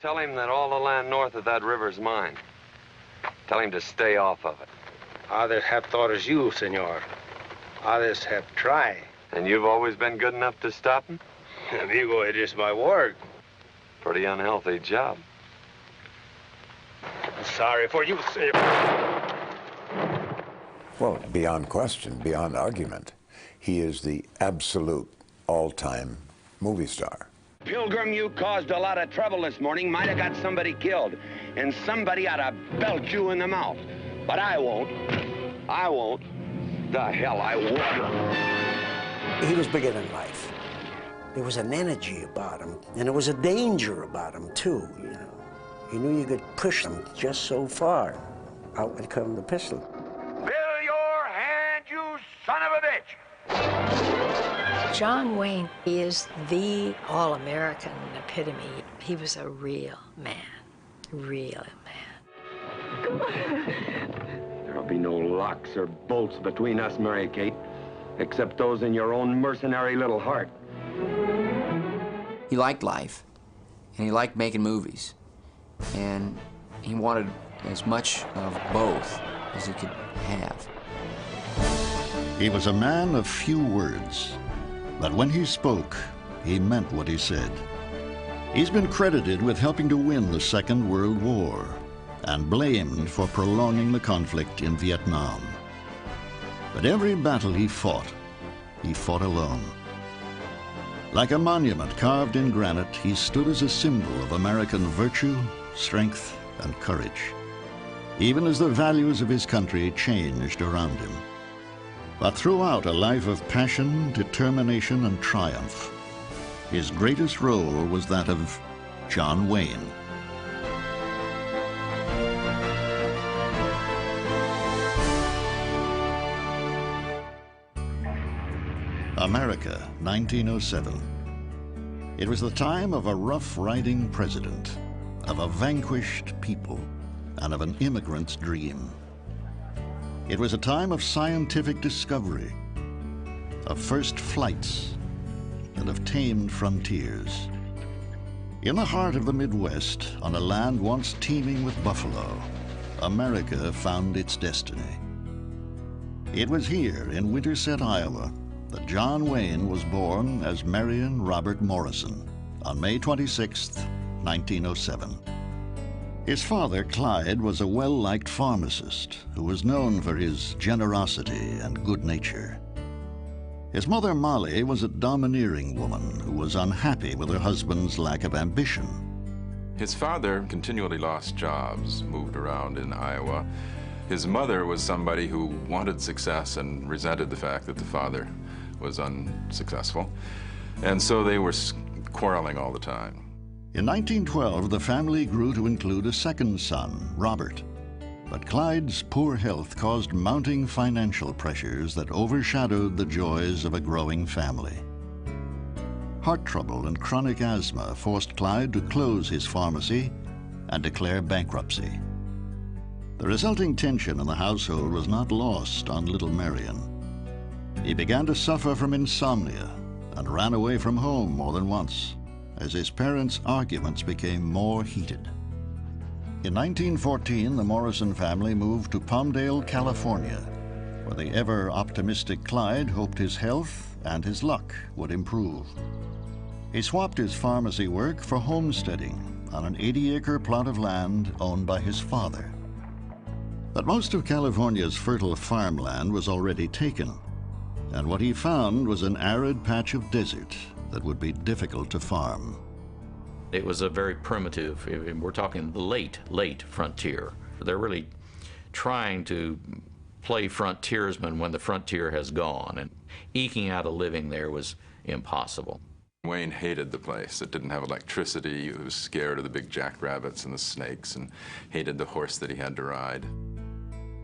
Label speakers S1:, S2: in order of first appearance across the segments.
S1: Tell him that all the land north of that river's mine. Tell him to stay off of it.
S2: Others have thought as you, senor. Others have tried.
S1: And you've always been good enough to stop him?
S2: Amigo, it is my word.
S1: Pretty unhealthy job.
S2: Sorry for you, senor.
S3: Well, beyond question, beyond argument, he is the absolute all-time movie star.
S4: Pilgrim, you caused a lot of trouble this morning. Might have got somebody killed. And somebody ought to belt you in the mouth. But I won't. I won't. The hell I won't.
S5: He was bigger than life. There was an energy about him, and there was a danger about him, too, you know. You knew you could push him just so far. Out would come the pistol.
S4: Fill your hand, you son of a bitch!
S6: John Wayne is the all-American epitome. He was a real man. Real man.
S4: Come on. There'll be no locks or bolts between us, Mary Kate, except those in your own mercenary little heart.
S7: He liked life, and he liked making movies, and he wanted as much of both as he could have.
S8: He was a man of few words, but when he spoke, he meant what he said. He's been credited with helping to win the Second World War and blamed for prolonging the conflict in Vietnam. But every battle he fought alone. Like a monument carved in granite, he stood as a symbol of American virtue, strength, and courage, even as the values of his country changed around him. But throughout a life of passion, determination, and triumph, his greatest role was that of John Wayne. America, 1907. It was the time of a rough-riding president, of a vanquished people, and of an immigrant's dream. It was a time of scientific discovery, of first flights, and of tamed frontiers. In the heart of the Midwest, on a land once teeming with buffalo, America found its destiny. It was here in Winterset, Iowa, that John Wayne was born as Marion Robert Morrison on May 26, 1907. His father, Clyde, was a well-liked pharmacist who was known for his generosity and good nature. His mother, Molly, was a domineering woman who was unhappy with her husband's lack of ambition.
S9: His father continually lost jobs, moved around in Iowa. His mother was somebody who wanted success and resented the fact that the father was unsuccessful. And so they were quarreling all the time.
S8: In 1912, the family grew to include a second son, Robert. But Clyde's poor health caused mounting financial pressures that overshadowed the joys of a growing family. Heart trouble and chronic asthma forced Clyde to close his pharmacy and declare bankruptcy. The resulting tension in the household was not lost on little Marion. He began to suffer from insomnia and ran away from home more than once, as his parents' arguments became more heated. In 1914, the Morrison family moved to Palmdale, California, where the ever-optimistic Clyde hoped his health and his luck would improve. He swapped his pharmacy work for homesteading on an 80-acre plot of land owned by his father. But most of California's fertile farmland was already taken, and what he found was an arid patch of desert that would be difficult to farm.
S10: It was a very primitive, we're talking the late frontier. They're really trying to play frontiersmen when the frontier has gone, and eking out a living there was impossible.
S9: Wayne hated the place. It didn't have electricity. He was scared of the big jackrabbits and the snakes, and hated the horse that he had to ride.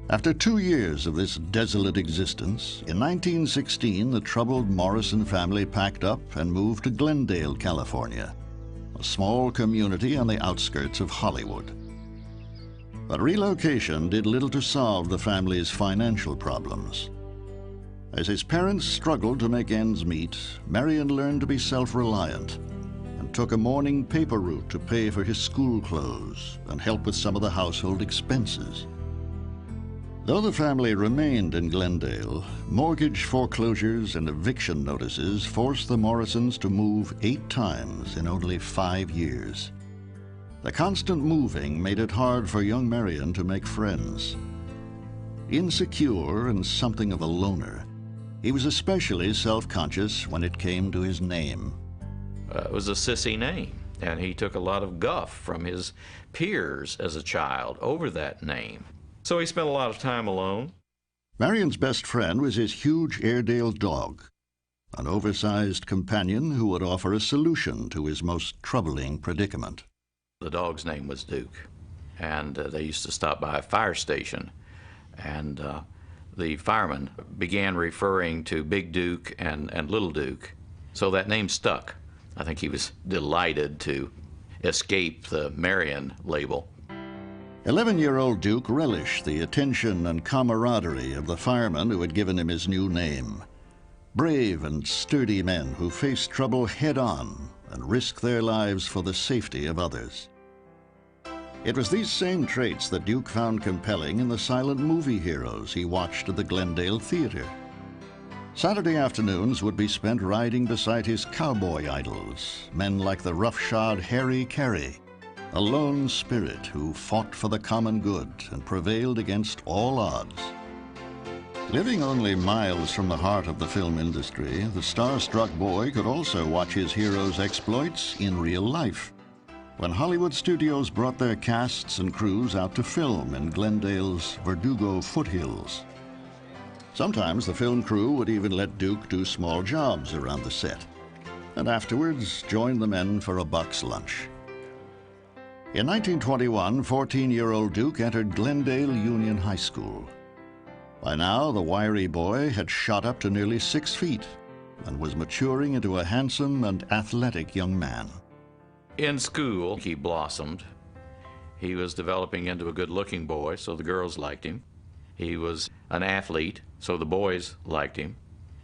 S8: After 2 years of this desolate existence, in 1916, the troubled Morrison family packed up and moved to Glendale, California, a small community on the outskirts of Hollywood. But relocation did little to solve the family's financial problems. As his parents struggled to make ends meet, Marion learned to be self-reliant and took a morning paper route to pay for his school clothes and help with some of the household expenses. Though the family remained in Glendale, mortgage foreclosures and eviction notices forced the Morrisons to move 8 times in only 5 years. The constant moving made it hard for young Marion to make friends. Insecure and something of a loner, he was especially self-conscious when it came to his name.
S10: It was a sissy name, and he took a lot of guff from his peers as a child over that name. So he spent a lot of time alone.
S8: Marion's best friend was his huge Airedale dog, an oversized companion who would offer a solution to his most troubling predicament.
S10: The dog's name was Duke, and they used to stop by a fire station, and the firemen began referring to Big Duke and Little Duke, so that name stuck. I think he was delighted to escape the Marion label.
S8: 11-year-old Duke relished the attention and camaraderie of the firemen who had given him his new name. Brave and sturdy men who faced trouble head-on and risked their lives for the safety of others. It was these same traits that Duke found compelling in the silent movie heroes he watched at the Glendale Theater. Saturday afternoons would be spent riding beside his cowboy idols, men like the roughshod Harry Carey, a lone spirit who fought for the common good and prevailed against all odds. Living only miles from the heart of the film industry, the star-struck boy could also watch his heroes' exploits in real life. When Hollywood studios brought their casts and crews out to film in Glendale's Verdugo foothills. Sometimes the film crew would even let Duke do small jobs around the set, and afterwards join the men for a box lunch. In 1921, 14-year-old Duke entered Glendale Union High School. By now, the wiry boy had shot up to nearly 6 feet and was maturing into a handsome and athletic young man.
S10: In school, he blossomed. He was developing into a good-looking boy, so the girls liked him. He was an athlete, so the boys liked him.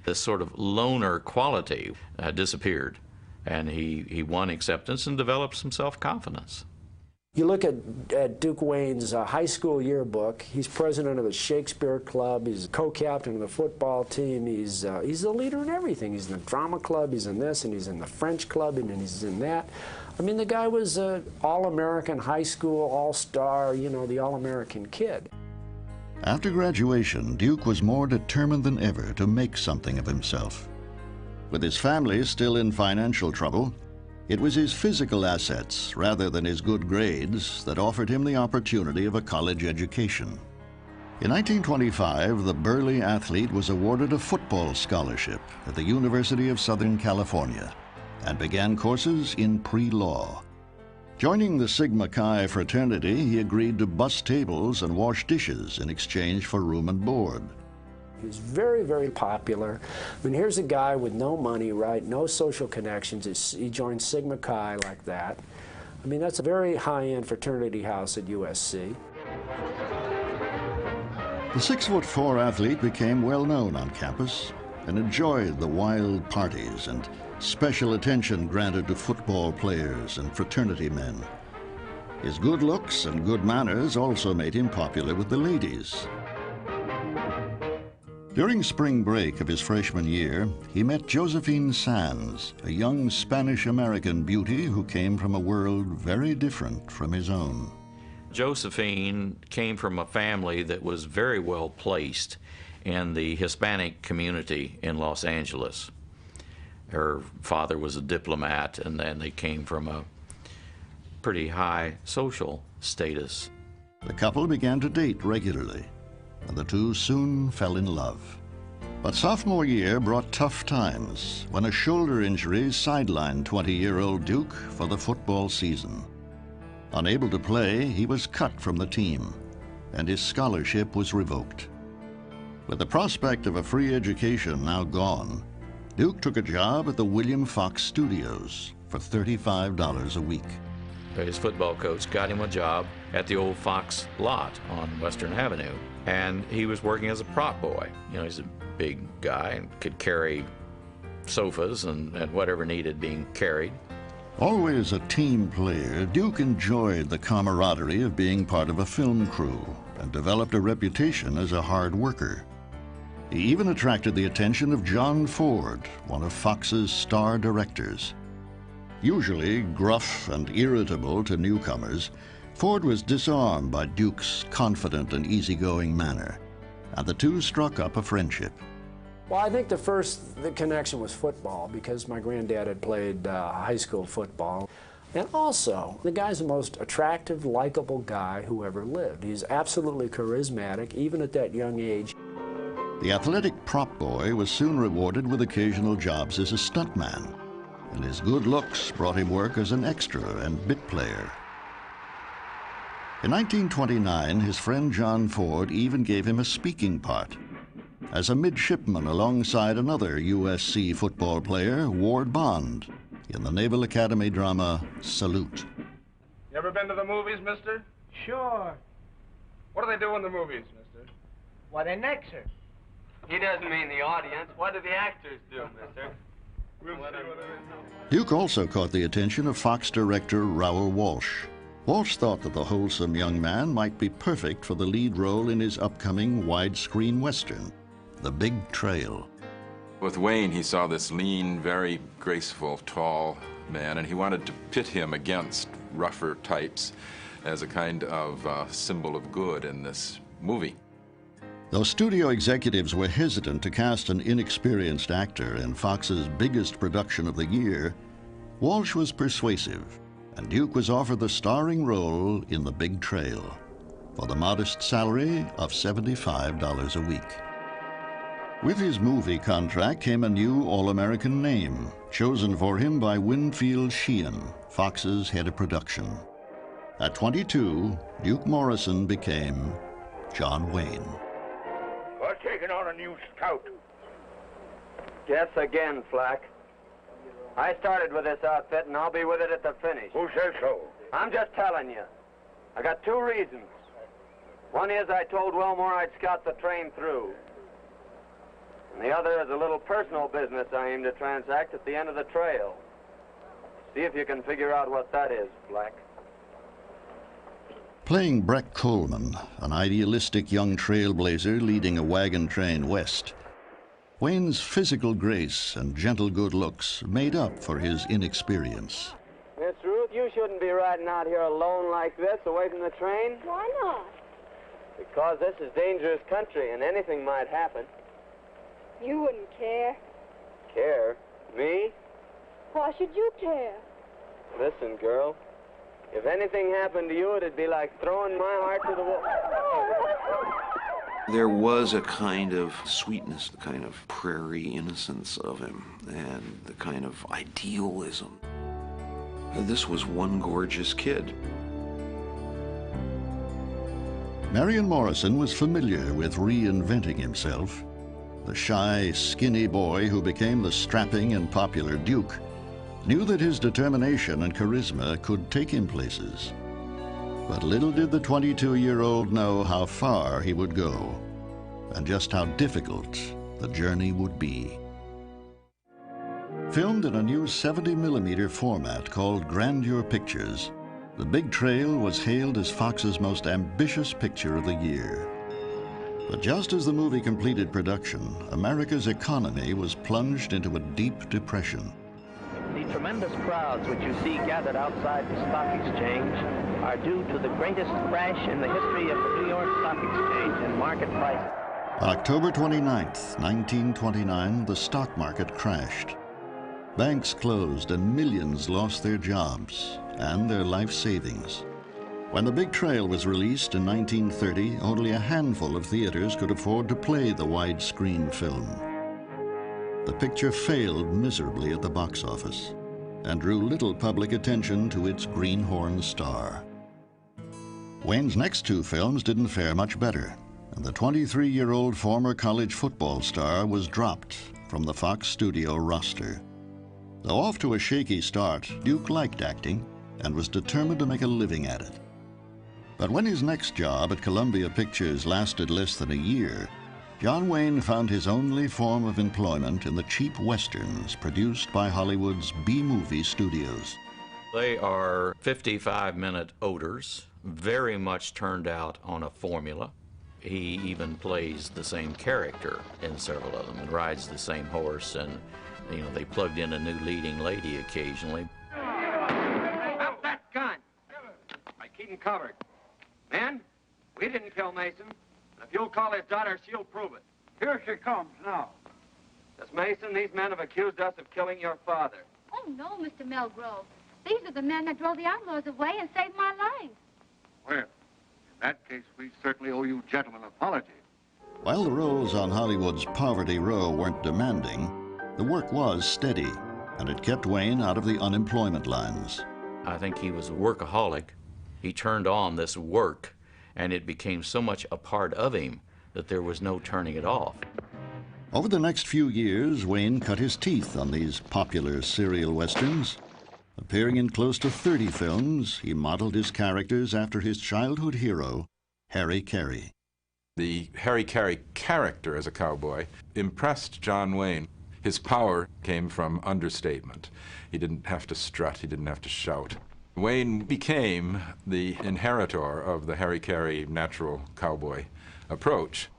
S10: This sort of loner quality disappeared, and he won acceptance and developed some self-confidence.
S5: You look at Duke Wayne's high school yearbook. He's president of the Shakespeare Club. He's co-captain of the football team. He's a leader in everything. He's in the drama club. He's in this, and he's in the French club, and he's in that. I mean, the guy was an all-American high school all-star, you know, the all-American kid.
S8: After graduation, Duke was more determined than ever to make something of himself. With his family still in financial trouble, it was his physical assets, rather than his good grades, that offered him the opportunity of a college education. In 1925, the burly athlete was awarded a football scholarship at the University of Southern California and began courses in pre-law. Joining the Sigma Chi fraternity, he agreed to bus tables and wash dishes in exchange for room and board.
S5: He was very, very popular. I mean, here's a guy with no money, right? No social connections. He joined Sigma Chi like that. I mean, that's a very high-end fraternity house at USC.
S8: The 6'4" athlete became well known on campus and enjoyed the wild parties and special attention granted to football players and fraternity men. His good looks and good manners also made him popular with the ladies. During spring break of his freshman year, he met Josephine Sands, a young Spanish-American beauty who came from a world very different from his own.
S10: Josephine came from a family that was very well placed in the Hispanic community in Los Angeles. Her father was a diplomat, and then they came from a pretty high social status.
S8: The couple began to date regularly, and the two soon fell in love. But sophomore year brought tough times when a shoulder injury sidelined 20-year-old Duke for the football season. Unable to play, he was cut from the team, and his scholarship was revoked. With the prospect of a free education now gone, Duke took a job at the William Fox Studios for $35 a week.
S10: His football coach got him a job at the old Fox lot on Western Avenue, and he was working as a prop boy. You know, he's a big guy and could carry sofas and whatever needed being carried.
S8: Always a team player, Duke enjoyed the camaraderie of being part of a film crew and developed a reputation as a hard worker. He even attracted the attention of John Ford, one of Fox's star directors. Usually gruff and irritable to newcomers, Ford was disarmed by Duke's confident and easygoing manner, and the two struck up a friendship.
S5: Well, I think the connection was football, because my granddad had played high school football. And also, the guy's the most attractive, likable guy who ever lived. He's absolutely charismatic, even at that young age.
S8: The athletic prop boy was soon rewarded with occasional jobs as a stuntman, and his good looks brought him work as an extra and bit player. In 1929, his friend John Ford even gave him a speaking part as a midshipman alongside another USC football player, Ward Bond, in the Naval Academy drama Salute.
S2: You ever been to the movies, mister?
S11: Sure.
S2: What do they do in the movies, mister?
S11: What an exer.
S12: He doesn't mean the audience. What do the actors do, mister?
S8: Duke also caught the attention of Fox director Raoul Walsh. Walsh thought that the wholesome young man might be perfect for the lead role in his upcoming widescreen western, The Big Trail.
S9: With Wayne, he saw this lean, very graceful, tall man, and he wanted to pit him against rougher types as a kind of symbol of good in this movie.
S8: Though studio executives were hesitant to cast an inexperienced actor in Fox's biggest production of the year, Walsh was persuasive, and Duke was offered the starring role in The Big Trail for the modest salary of $75 a week. With his movie contract came a new All-American name, chosen for him by Winfield Sheehan, Fox's head of production. At 22, Duke Morrison became John Wayne.
S13: We're taking on a new scout.
S12: Guess again, Flack. I started with this outfit, and I'll be with it at the finish.
S13: Who says so?
S12: I'm just telling you. I got two reasons. One is I told Wilmore I'd scout the train through. And the other is a little personal business I aim to transact at the end of the trail. See if you can figure out what that is, Flack.
S8: Playing Breck Coleman, an idealistic young trailblazer leading a wagon train west, Wayne's physical grace and gentle good looks made up for his inexperience.
S12: Miss Ruth, you shouldn't be riding out here alone like this, away from the train.
S14: Why not?
S12: Because this is dangerous country, and anything might happen.
S14: You wouldn't care.
S12: Care? Me?
S14: Why should you care?
S12: Listen, girl. If anything happened to you, it'd be like throwing my heart to the wall.
S15: There was a kind of sweetness, the kind of prairie innocence of him, and the kind of idealism. This was one gorgeous kid.
S8: Marion Morrison was familiar with reinventing himself. The shy, skinny boy who became the strapping and popular Duke knew that his determination and charisma could take him places. But little did the 22-year-old know how far he would go, and just how difficult the journey would be. Filmed in a new 70mm format called Grandeur Pictures, The Big Trail was hailed as Fox's most ambitious picture of the year. But just as the movie completed production, America's economy was plunged into a deep depression.
S16: The tremendous crowds which you see gathered outside the stock exchange are due to the greatest crash in the history of the New York Stock Exchange in market prices.
S8: On October 29th, 1929, the stock market crashed. Banks closed and millions lost their jobs and their life savings. When The Big Trail was released in 1930, only a handful of theaters could afford to play the widescreen film. The picture failed miserably at the box office and drew little public attention to its greenhorn star. Wayne's next two films didn't fare much better, and the 23-year-old former college football star was dropped from the Fox studio roster. Though off to a shaky start, Duke liked acting and was determined to make a living at it. But when his next job at Columbia Pictures lasted less than a year, John Wayne found his only form of employment in the cheap westerns produced by Hollywood's B-movie studios.
S10: They are 55-minute odors, very much turned out on a formula. He even plays the same character in several of them and rides the same horse, and you know, they plugged in a new leading lady occasionally.
S12: Drop that gun. I keep him covered. Men, we didn't kill Mason. If you'll call his daughter, she'll prove it.
S11: Here she comes now.
S12: Miss Mason, these men have accused us of killing your father.
S14: Oh, no, Mr. Melgrove. These are the men that drove the outlaws away and saved my life.
S13: Well, in that case, we certainly owe you gentlemen an apology.
S8: While the roles on Hollywood's Poverty Row weren't demanding, the work was steady, and it kept Wayne out of the unemployment lines.
S10: I think he was a workaholic. He turned on this work, and it became so much a part of him that there was no turning it off.
S8: Over the next few years, Wayne cut his teeth on these popular serial westerns. Appearing in close to 30 films, he modeled his characters after his childhood hero, Harry Carey.
S9: The Harry Carey character as a cowboy impressed John Wayne. His power came from understatement. He didn't have to strut, he didn't have to shout. Wayne became the inheritor of the Harry Carey natural cowboy approach.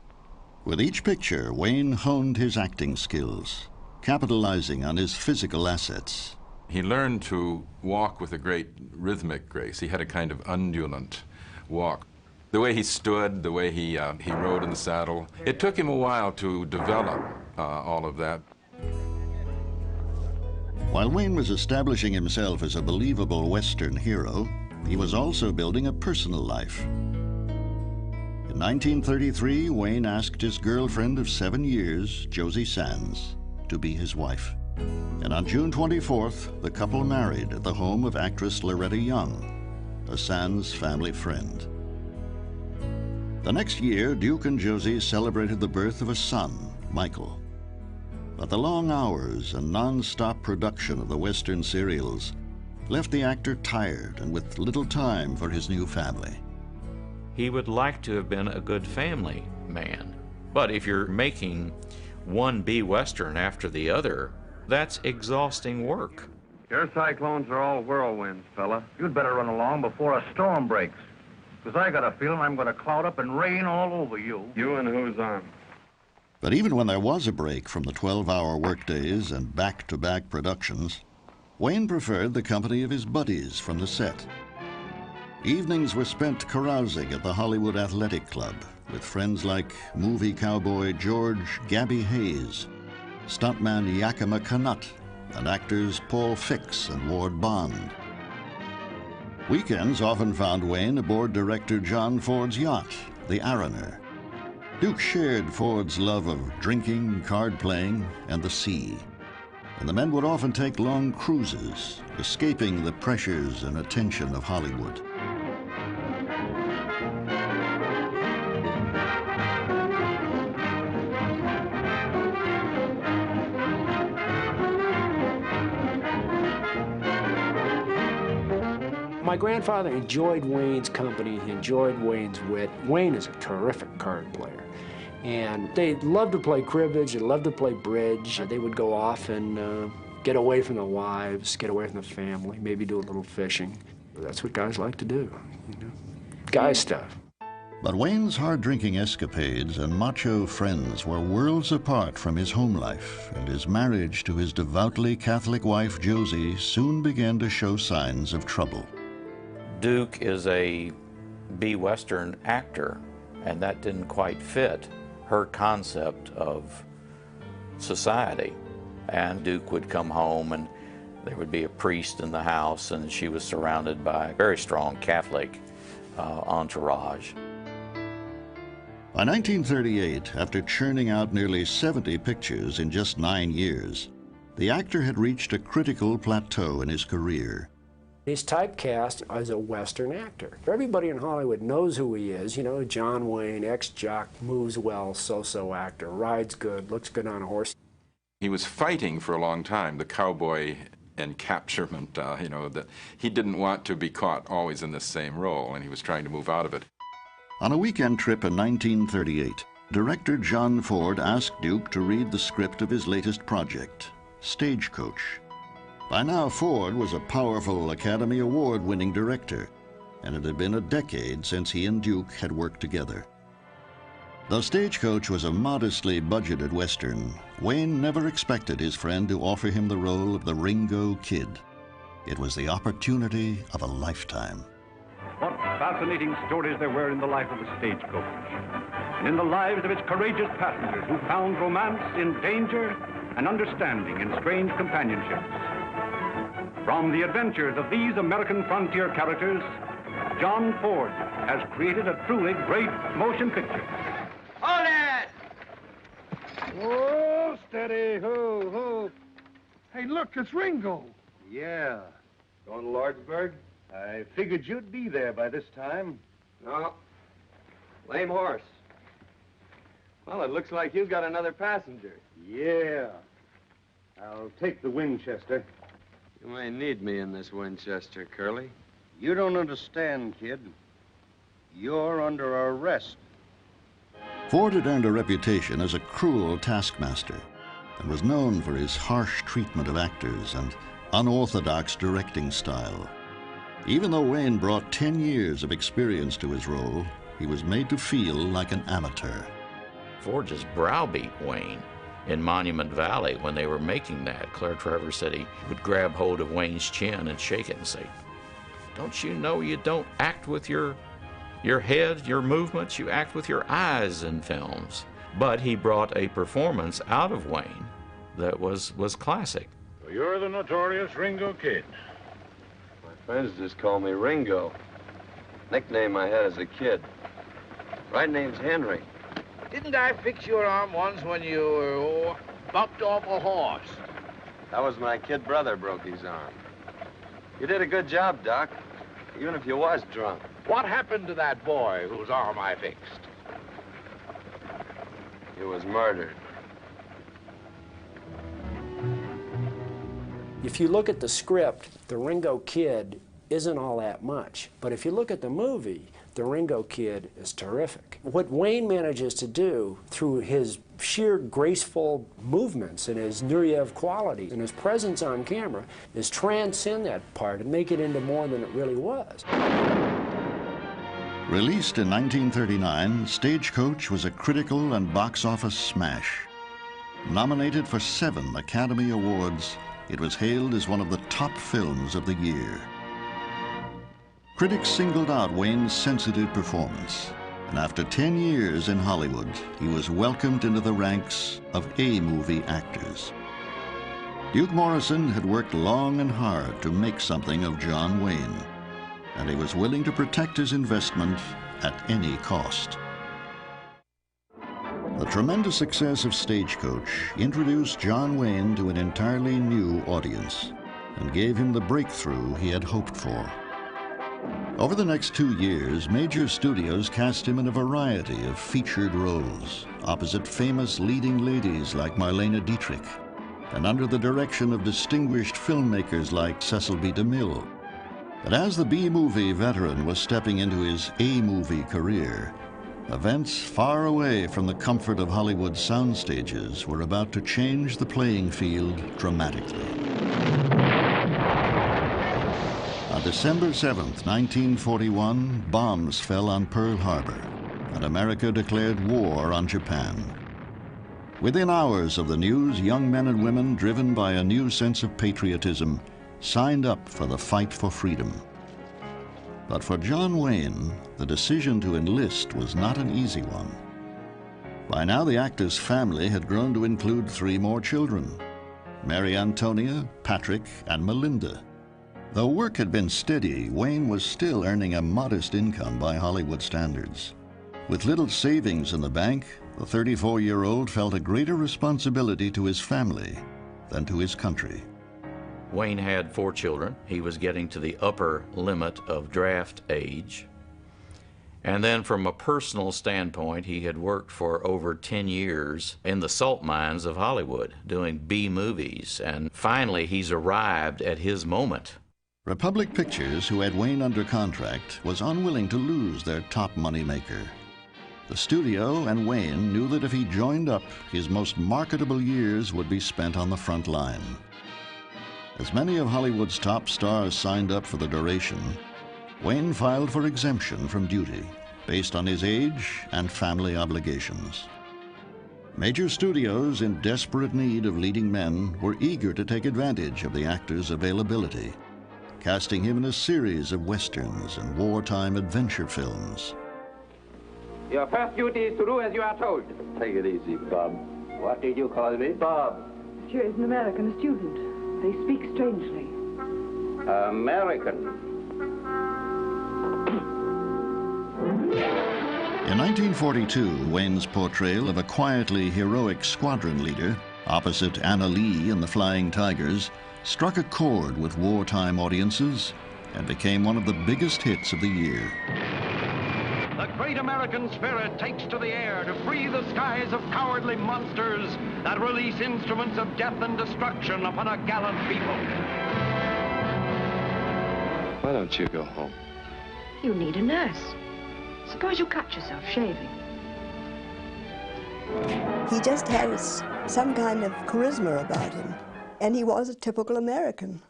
S8: With each picture, Wayne honed his acting skills, capitalizing on his physical assets.
S9: He learned to walk with a great rhythmic grace. He had a kind of undulant walk. The way he stood, the way he rode in the saddle, it took him a while to develop all of that.
S8: While Wayne was establishing himself as a believable Western hero, he was also building a personal life. In 1933, Wayne asked his girlfriend of 7 years, Josie Sands, to be his wife. And on June 24th, the couple married at the home of actress Loretta Young, a Sands family friend. The next year, Duke and Josie celebrated the birth of a son, Michael. But the long hours and non-stop production of the Western serials left the actor tired and with little time for his new family.
S10: He would like to have been a good family man. But if you're making one B-Western after the other, that's exhausting work.
S12: Your cyclones are all whirlwinds, fella.
S13: You'd better run along before a storm breaks. Because I got a feeling I'm going to cloud up and rain all over you.
S12: You and whose arm?
S8: But even when there was a break from the 12-hour workdays and back-to-back productions, Wayne preferred the company of his buddies from the set. Evenings were spent carousing at the Hollywood Athletic Club with friends like movie cowboy George Gabby Hayes, stuntman Yakima Canutt, and actors Paul Fix and Ward Bond. Weekends often found Wayne aboard director John Ford's yacht, the Arroner. Duke shared Ford's love of drinking, card playing, and the sea. And the men would often take long cruises, escaping the pressures and attention of Hollywood.
S5: My grandfather enjoyed Wayne's company. He enjoyed Wayne's wit. Wayne is a terrific card player. And they loved to play cribbage and loved to play bridge. They would go off and get away from the wives, get away from the family, maybe do a little fishing. That's what guys like to do, you know? Guy stuff.
S8: But Wayne's hard-drinking escapades and macho friends were worlds apart from his home life, and his marriage to his devoutly Catholic wife, Josie, soon began to show signs of trouble.
S10: Duke is a B-Western actor, and that didn't quite fit her concept of society. And Duke would come home, and there would be a priest in the house, and she was surrounded by a very strong Catholic entourage.
S8: By 1938, after churning out nearly 70 pictures in just 9 years, the actor had reached a critical plateau in his career.
S5: He's typecast as a Western actor. Everybody in Hollywood knows who he is. You know, John Wayne, ex-jock, moves well, so-so actor, rides good, looks good on a horse.
S9: He was fighting for a long time, the cowboy encapturement, you know, that he didn't want to be caught always in the same role, and he was trying to move out of it.
S8: On a weekend trip in 1938, director John Ford asked Duke to read the script of his latest project, Stagecoach. By now, Ford was a powerful Academy Award-winning director, and it had been a decade since he and Duke had worked together. Though Stagecoach was a modestly budgeted Western, Wayne never expected his friend to offer him the role of the Ringo Kid. It was the opportunity of a lifetime.
S17: What fascinating stories there were in the life of the Stagecoach, and in the lives of its courageous passengers who found romance in danger and understanding in strange companionships. From the adventures of these American frontier characters, John Ford has created a truly great motion picture.
S11: Hold it!
S13: Oh, steady, ho. Hey, look, it's Ringo. Yeah.
S1: Going to Lordsburg?
S13: I figured you'd be there by this time.
S1: No. Lame horse. Well, it looks like you've got another passenger.
S13: Yeah. I'll take the Winchester.
S1: You may need me in this Winchester, Curly.
S13: You don't understand, kid. You're under arrest.
S8: Ford had earned a reputation as a cruel taskmaster and was known for his harsh treatment of actors and unorthodox directing style. Even though Wayne brought 10 years of experience to his role, he was made to feel like an amateur.
S10: Ford just browbeat Wayne in Monument Valley when they were making that. Claire Trevor said he would grab hold of Wayne's chin and shake it and say, "Don't you know you don't act with your head, your movements, you act with your eyes in films." But he brought a performance out of Wayne that was classic.
S17: Well, you're the notorious Ringo Kid.
S1: My friends just call me Ringo. Nickname I had as a kid. Right name's Henry.
S11: Didn't I fix your arm once when you bumped off a horse?
S1: That was my kid brother broke his arm. You did a good job, Doc, even if you was drunk.
S11: What happened to that boy whose arm I fixed?
S1: He was murdered.
S5: If you look at the script, the Ringo Kid isn't all that much. But if you look at the movie, the Ringo Kid is terrific. What Wayne manages to do through his sheer graceful movements and his Nureyev quality and his presence on camera is transcend that part and make it into more than it really was.
S8: Released in 1939, Stagecoach was a critical and box office smash. Nominated for 7 Academy Awards, it was hailed as one of the top films of the year. Critics singled out Wayne's sensitive performance, and after 10 years in Hollywood, he was welcomed into the ranks of A-movie actors. Duke Morrison had worked long and hard to make something of John Wayne, and he was willing to protect his investment at any cost. The tremendous success of Stagecoach introduced John Wayne to an entirely new audience and gave him the breakthrough he had hoped for. Over the next 2 years, major studios cast him in a variety of featured roles, opposite famous leading ladies like Marlene Dietrich, and under the direction of distinguished filmmakers like Cecil B. DeMille. But as the B-movie veteran was stepping into his A-movie career, events far away from the comfort of Hollywood's sound stages were about to change the playing field dramatically. On December 7th, 1941, bombs fell on Pearl Harbor, and America declared war on Japan. Within hours of the news, young men and women, driven by a new sense of patriotism, signed up for the fight for freedom. But for John Wayne, the decision to enlist was not an easy one. By now, the actor's family had grown to include 3 more children: Mary Antonia, Patrick, and Melinda. Though work had been steady, Wayne was still earning a modest income by Hollywood standards. With little savings in the bank, the 34-year-old felt a greater responsibility to his family than to his country.
S10: Wayne had 4 children. He was getting to the upper limit of draft age. And then from a personal standpoint, he had worked for over 10 years in the salt mines of Hollywood, doing B movies. And finally, he's arrived at his moment.
S8: Republic Pictures, who had Wayne under contract, was unwilling to lose their top moneymaker. The studio and Wayne knew that if he joined up, his most marketable years would be spent on the front line. As many of Hollywood's top stars signed up for the duration, Wayne filed for exemption from duty based on his age and family obligations. Major studios in desperate need of leading men were eager to take advantage of the actor's availability, casting him in a series of westerns and wartime adventure films.
S18: Your first duty is to do as you are told.
S1: Take it easy, Bob.
S18: What did you call me? Bob.
S19: Here is an American, a student. They speak strangely.
S18: American.
S8: In 1942, Wayne's portrayal of a quietly heroic squadron leader opposite Anna Lee in The Flying Tigers struck a chord with wartime audiences and became one of the biggest hits of the year.
S17: The great American spirit takes to the air to free the skies of cowardly monsters that release instruments of death and destruction upon a gallant people.
S1: Why don't you go home?
S19: You need a nurse. Suppose you cut yourself shaving.
S20: He just had some kind of charisma about him, and he was a typical American.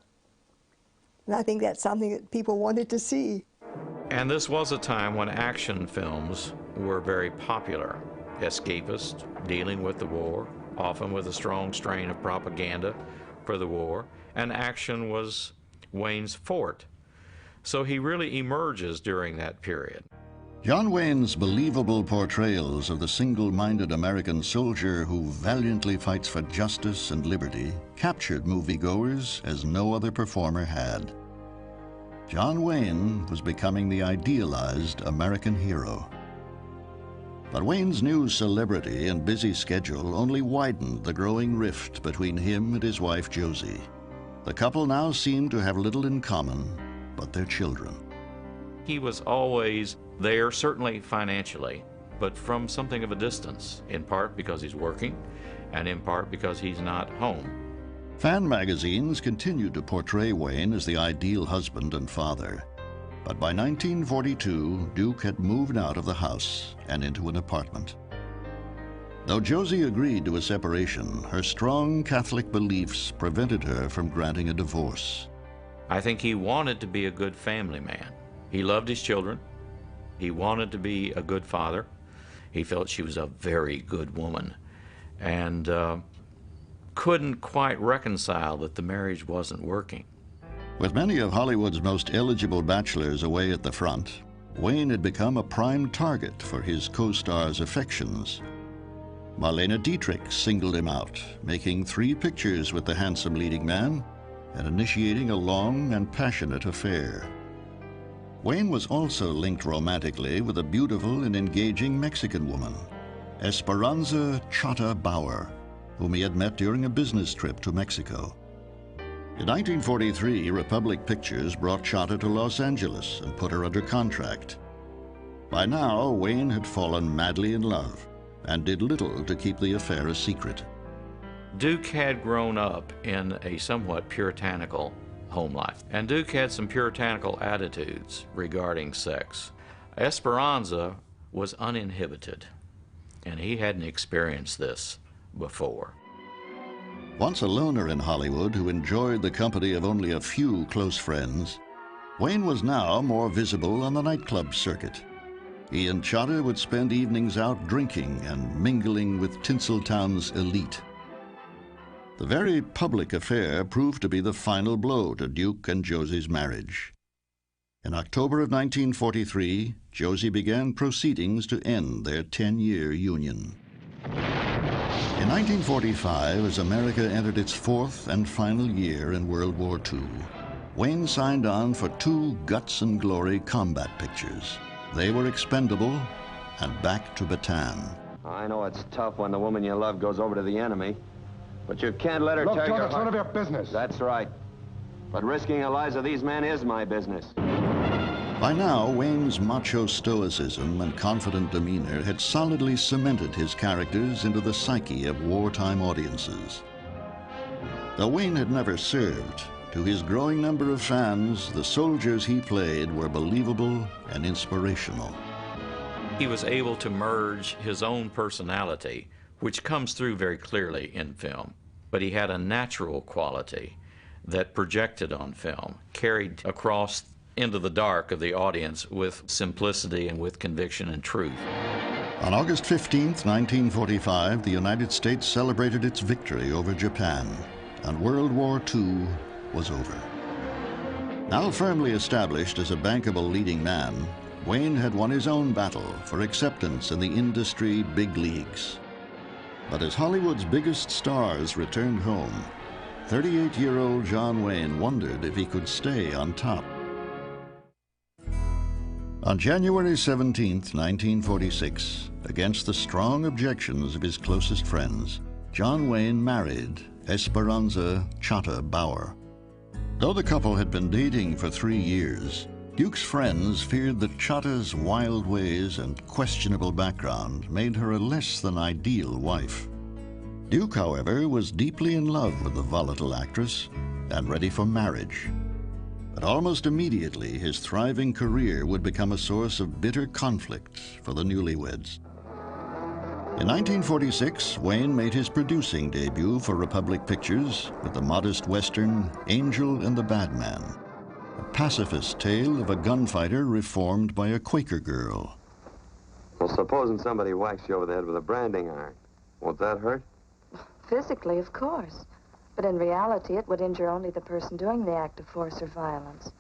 S20: And I think that's something that people wanted to see.
S10: And this was a time when action films were very popular. Escapist, dealing with the war, often with a strong strain of propaganda for the war, and action was Wayne's forte. So he really emerges during that period.
S8: John Wayne's believable portrayals of the single-minded American soldier who valiantly fights for justice and liberty captured moviegoers as no other performer had. John Wayne was becoming the idealized American hero. But Wayne's new celebrity and busy schedule only widened the growing rift between him and his wife Josie. The couple now seemed to have little in common but their children.
S10: He was always there, certainly financially, but from something of a distance, in part because he's working, and in part because he's not home.
S8: Fan magazines continued to portray Wayne as the ideal husband and father. But by 1942, Duke had moved out of the house and into an apartment. Though Josie agreed to a separation, her strong Catholic beliefs prevented her from granting a divorce.
S10: I think he wanted to be a good family man. He loved his children. He wanted to be a good father. He felt she was a very good woman, and couldn't quite reconcile that the marriage wasn't working.
S8: With many of Hollywood's most eligible bachelors away at the front, Wayne had become a prime target for his co-stars' affections. Marlene Dietrich singled him out, making 3 pictures with the handsome leading man and initiating a long and passionate affair. Wayne was also linked romantically with a beautiful and engaging Mexican woman, Esperanza Chata Bauer, whom he had met during a business trip to Mexico. In 1943, Republic Pictures brought Chata to Los Angeles and put her under contract. By now, Wayne had fallen madly in love and did little to keep the affair a secret.
S10: Duke had grown up in a somewhat puritanical home life, and Duke had some puritanical attitudes regarding sex. Esperanza was uninhibited, and he hadn't experienced this before.
S8: Once a loner in Hollywood who enjoyed the company of only a few close friends, Wayne was now more visible on the nightclub circuit. He and Chata would spend evenings out drinking and mingling with Tinseltown's elite. The very public affair proved to be the final blow to Duke and Josie's marriage. In October of 1943, Josie began proceedings to end their 10-year union. In 1945, as America entered its 4th and final year in World War II, Wayne signed on for 2 guts and glory combat pictures. They were Expendable and Back to Bataan.
S1: I know it's tough when the woman you love goes over to the enemy, but you can't let her
S21: Look,
S1: tear
S21: John,
S1: your
S21: it's
S1: heart.
S21: none of your business.
S1: That's right. But risking the lives of these men is my business.
S8: By now, Wayne's macho stoicism and confident demeanor had solidly cemented his characters into the psyche of wartime audiences. Though Wayne had never served, to his growing number of fans, the soldiers he played were believable and inspirational.
S10: He was able to merge his own personality, which comes through very clearly in film, but he had a natural quality that projected on film, carried across into the dark of the audience with simplicity and with conviction and truth.
S8: On August 15th, 1945, the United States celebrated its victory over Japan, and World War II was over. Now firmly established as a bankable leading man, Wayne had won his own battle for acceptance in the industry big leagues. But as Hollywood's biggest stars returned home, 38-year-old John Wayne wondered if he could stay on top. On January 17, 1946, against the strong objections of his closest friends, John Wayne married Esperanza Chata Bauer. Though the couple had been dating for 3 years, Duke's friends feared that Chata's wild ways and questionable background made her a less than ideal wife. Duke, however, was deeply in love with the volatile actress and ready for marriage. But almost immediately, his thriving career would become a source of bitter conflict for the newlyweds. In 1946, Wayne made his producing debut for Republic Pictures with the modest western Angel and the Bad Man, a pacifist tale of a gunfighter reformed by a Quaker girl.
S1: Well, supposing somebody whacks you over the head with a branding iron, won't that hurt?
S19: Physically, of course. But in reality, it would injure only the person doing the act of force or violence.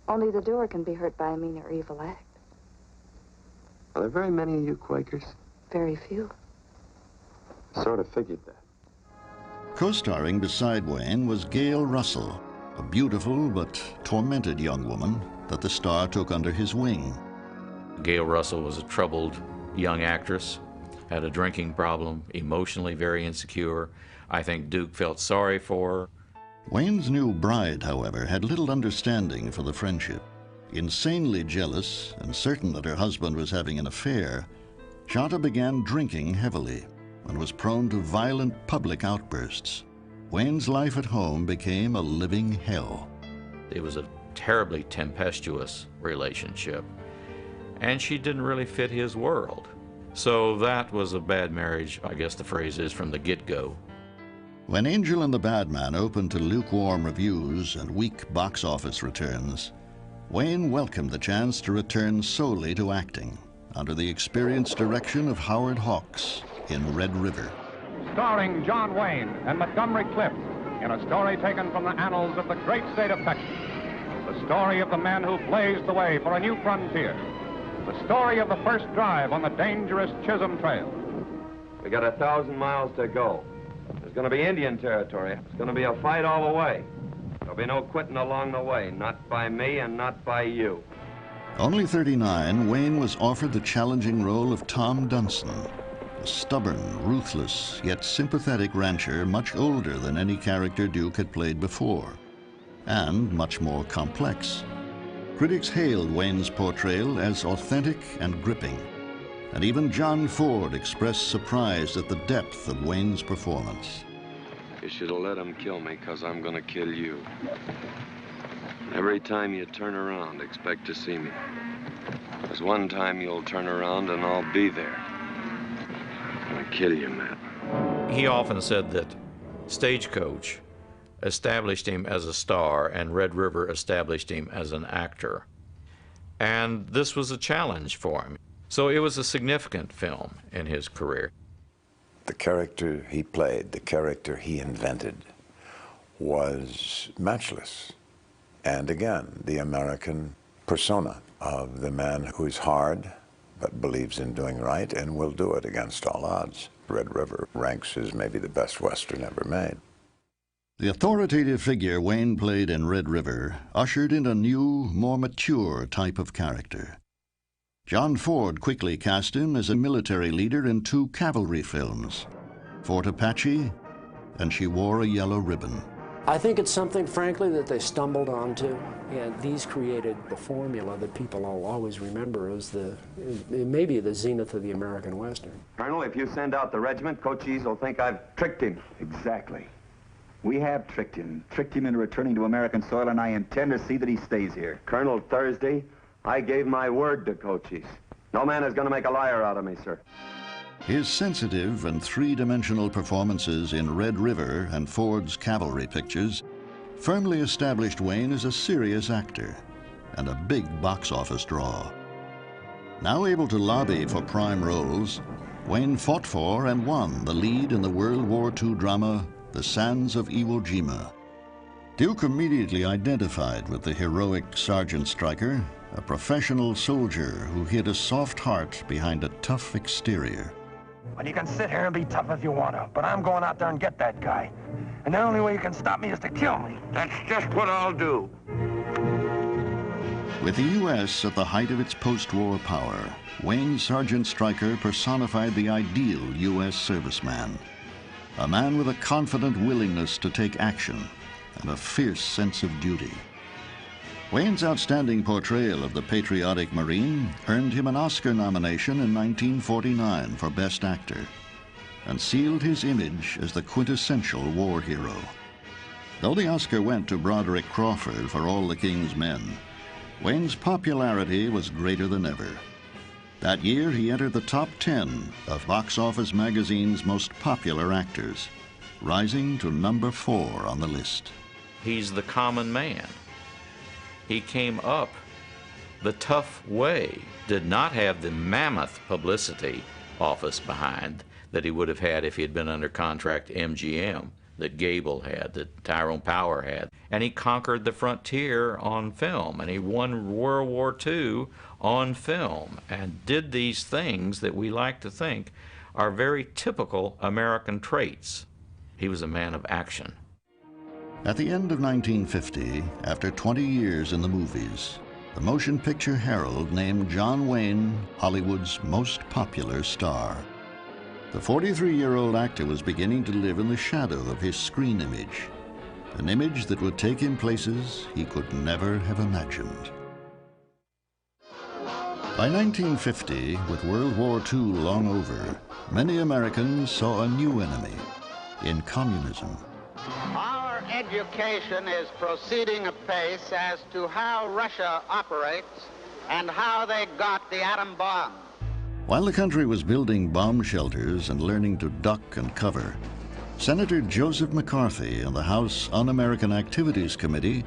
S19: Only the doer can be hurt by a mean or evil act.
S1: Are there very many of you Quakers?
S19: Very few.
S1: Sort of figured that.
S8: Co-starring beside Wayne was Gail Russell, a beautiful but tormented young woman that the star took under his wing.
S10: Gail Russell was a troubled young actress, had a drinking problem, emotionally very insecure. I think Duke felt sorry for her.
S8: Wayne's new bride, however, had little understanding for the friendship. Insanely jealous and certain that her husband was having an affair, Chata began drinking heavily and was prone to violent public outbursts. Wayne's life at home became a living hell.
S10: It was a terribly tempestuous relationship, and she didn't really fit his world. So that was a bad marriage, I guess the phrase is, from the get-go.
S8: When Angel and the Bad Man opened to lukewarm reviews and weak box office returns, Wayne welcomed the chance to return solely to acting under the experienced direction of Howard Hawks in Red River.
S17: Starring John Wayne and Montgomery Clift in a story taken from the annals of the great state of Texas. The story of the man who blazed the way for a new frontier. The story of the first drive on the dangerous Chisholm Trail.
S1: We got 1,000 miles to go. There's going to be Indian territory. It's going to be a fight all the way. There'll be no quitting along the way, not by me and not by you.
S8: Only 39, Wayne was offered the challenging role of Tom Dunson, a stubborn, ruthless, yet sympathetic rancher much older than any character Duke had played before, and much more complex. Critics hailed Wayne's portrayal as authentic and gripping, and even John Ford expressed surprise at the depth of Wayne's performance.
S1: You should have let him kill me, because I'm going to kill you. Every time you turn around, expect to see me. There's one time you'll turn around and I'll be there. I'm going to kill you, Matt.
S10: He often said that Stagecoach established him as a star and Red River established him as an actor. And this was a challenge for him. So it was a significant film in his career.
S3: The character he played, the character he invented, was matchless. And again, the American persona of the man who's hard, but believes in doing right and will do it against all odds. Red River ranks as maybe the best Western ever made.
S8: The authoritative figure Wayne played in Red River ushered in a new, more mature type of character. John Ford quickly cast him as a military leader in 2 cavalry films, Fort Apache and She Wore a Yellow Ribbon.
S5: I think it's something, frankly, that they stumbled onto, and these created the formula that people will always remember as maybe the zenith of the American Western.
S4: Colonel, if you send out the regiment, Cochise will think I've tricked him.
S21: Exactly. We have tricked him into returning to American soil, and I intend to see that he stays here.
S1: Colonel Thursday, I gave my word to Cochise. No man is going to make a liar out of me, sir.
S8: His sensitive and 3-dimensional performances in Red River and Ford's cavalry pictures firmly established Wayne as a serious actor and a big box office draw. Now able to lobby for prime roles, Wayne fought for and won the lead in the World War II drama The Sands of Iwo Jima. Duke immediately identified with the heroic Sergeant Stryker, a professional soldier who hid a soft heart behind a tough exterior.
S13: Well, you can sit here and be tough if you want to, but I'm going out there and get that guy. And the only way you can stop me is to kill me.
S11: That's just what I'll do.
S8: With the U.S. at the height of its post-war power, Wayne Sergeant Stryker personified the ideal U.S. serviceman. A man with a confident willingness to take action and a fierce sense of duty. Wayne's outstanding portrayal of the patriotic Marine earned him an Oscar nomination in 1949 for Best Actor and sealed his image as the quintessential war hero. Though the Oscar went to Broderick Crawford for All the King's Men, Wayne's popularity was greater than ever. That year, he entered the top 10 of Box Office Magazine's most popular actors, rising to number 4 on the list.
S10: He's the common man. He came up the tough way, did not have the mammoth publicity office behind that he would have had if he had been under contract to MGM, that Gable had, that Tyrone Power had. And he conquered the frontier on film, and he won World War II on film, and did these things that we like to think are very typical American traits. He was a man of action.
S8: At the end of 1950, after 20 years in the movies, the Motion Picture Herald named John Wayne Hollywood's most popular star. The 43-year-old actor was beginning to live in the shadow of his screen image, an image that would take him places he could never have imagined. By 1950, with World War II long over, many Americans saw a new enemy in communism.
S6: Our education is proceeding apace as to how Russia operates and how they got the atom bomb.
S8: While the country was building bomb shelters and learning to duck and cover, Senator Joseph McCarthy and the House Un-American Activities Committee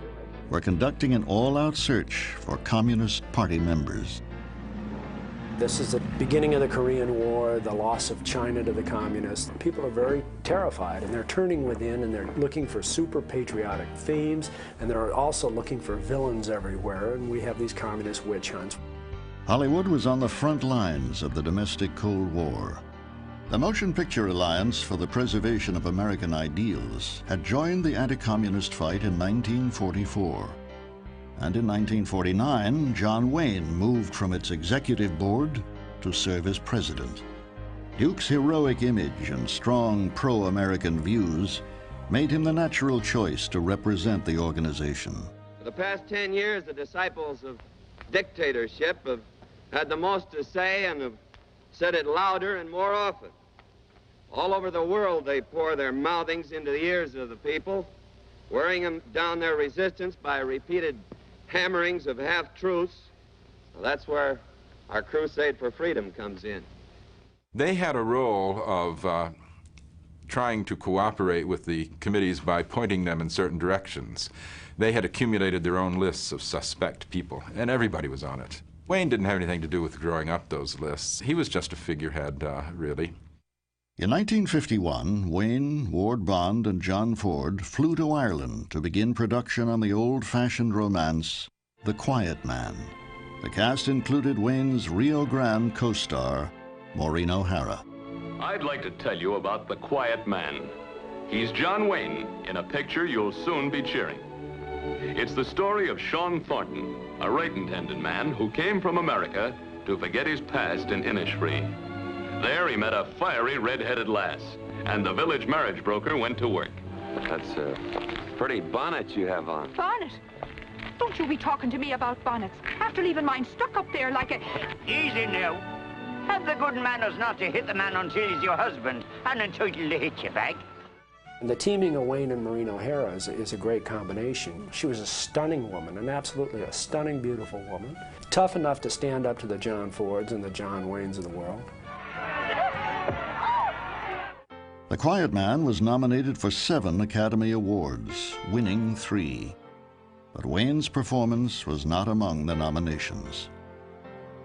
S8: were conducting an all-out search for Communist Party members.
S5: This is the beginning of the Korean War, the loss of China to the communists. People are very terrified, and they're turning within, and they're looking for super patriotic themes, and they're also looking for villains everywhere, and we have these communist witch hunts.
S8: Hollywood was on the front lines of the domestic Cold War. The Motion Picture Alliance for the Preservation of American Ideals had joined the anti-communist fight in 1944. And in 1949, John Wayne moved from its executive board to serve as president. Duke's heroic image and strong pro-American views made him the natural choice to represent the organization.
S22: For the past 10 years, the disciples of dictatorship have had the most to say and have said it louder and more often. All over the world, they pour their mouthings into the ears of the people, wearing them down their resistance by repeated hammerings of half-truths. Well, that's where our crusade for freedom comes in.
S9: They had a role of trying to cooperate with the committees by pointing them in certain directions. They had accumulated their own lists of suspect people, and everybody was on it. Wayne didn't have anything to do with drawing up those lists. He was just a figurehead, really.
S8: In 1951, Wayne, Ward Bond, and John Ford flew to Ireland to begin production on the old-fashioned romance, The Quiet Man. The cast included Wayne's Rio Grande co-star, Maureen O'Hara.
S23: I'd like to tell you about The Quiet Man. He's John Wayne in a picture you'll soon be cheering. It's the story of Sean Thornton, a right-intended man who came from America to forget his past in Innisfree. There he met a fiery red-headed lass, and the village marriage broker went to work.
S1: That's a pretty bonnet you have on.
S24: Bonnet? Don't you be talking to me about bonnets. After leaving mine stuck up there like a...
S11: Easy now. Have the good manners not to hit the man until he's your husband and entitled to hit you back.
S5: And the teaming of Wayne and Maureen O'Hara is a great combination. She was a stunning woman, and absolutely a stunning, beautiful woman. Tough enough to stand up to the John Fords and the John Waynes of the world.
S8: The Quiet Man was nominated for 7 Academy Awards, winning 3. But Wayne's performance was not among the nominations.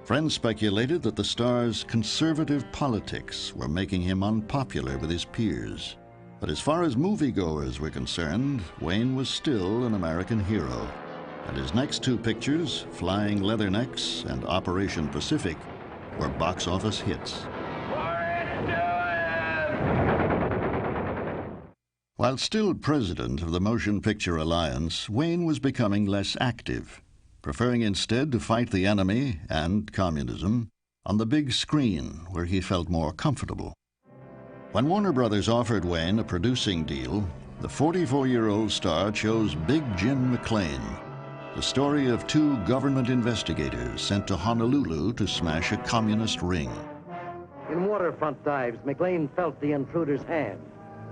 S8: Friends speculated that the star's conservative politics were making him unpopular with his peers. But as far as moviegoers were concerned, Wayne was still an American hero. And his next 2 pictures, Flying Leathernecks and Operation Pacific, were box office hits. While still president of the Motion Picture Alliance, Wayne was becoming less active, preferring instead to fight the enemy and communism on the big screen where he felt more comfortable. When Warner Brothers offered Wayne a producing deal, the 44-year-old star chose Big Jim McClain, the story of 2 government investigators sent to Honolulu to smash a communist ring.
S2: In waterfront dives, McClain felt the intruder's hand,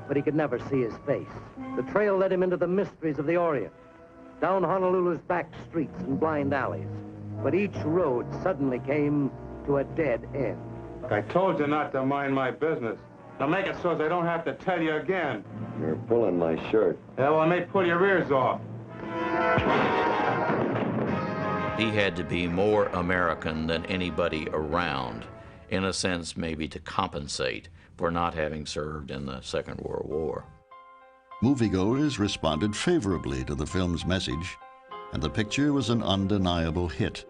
S2: but he could never see his face. The trail led him into the mysteries of the Orient, down Honolulu's back streets and blind alleys. But each road suddenly came to a dead end.
S7: I told you not to mind my business. Now make it so as I don't have to tell you again.
S1: You're pulling my shirt.
S7: Yeah, well, I may pull your ears off.
S10: He had to be more American than anybody around, in a sense maybe to compensate for not having served in the Second World War.
S8: Moviegoers responded favorably to the film's message, and the picture was an undeniable hit.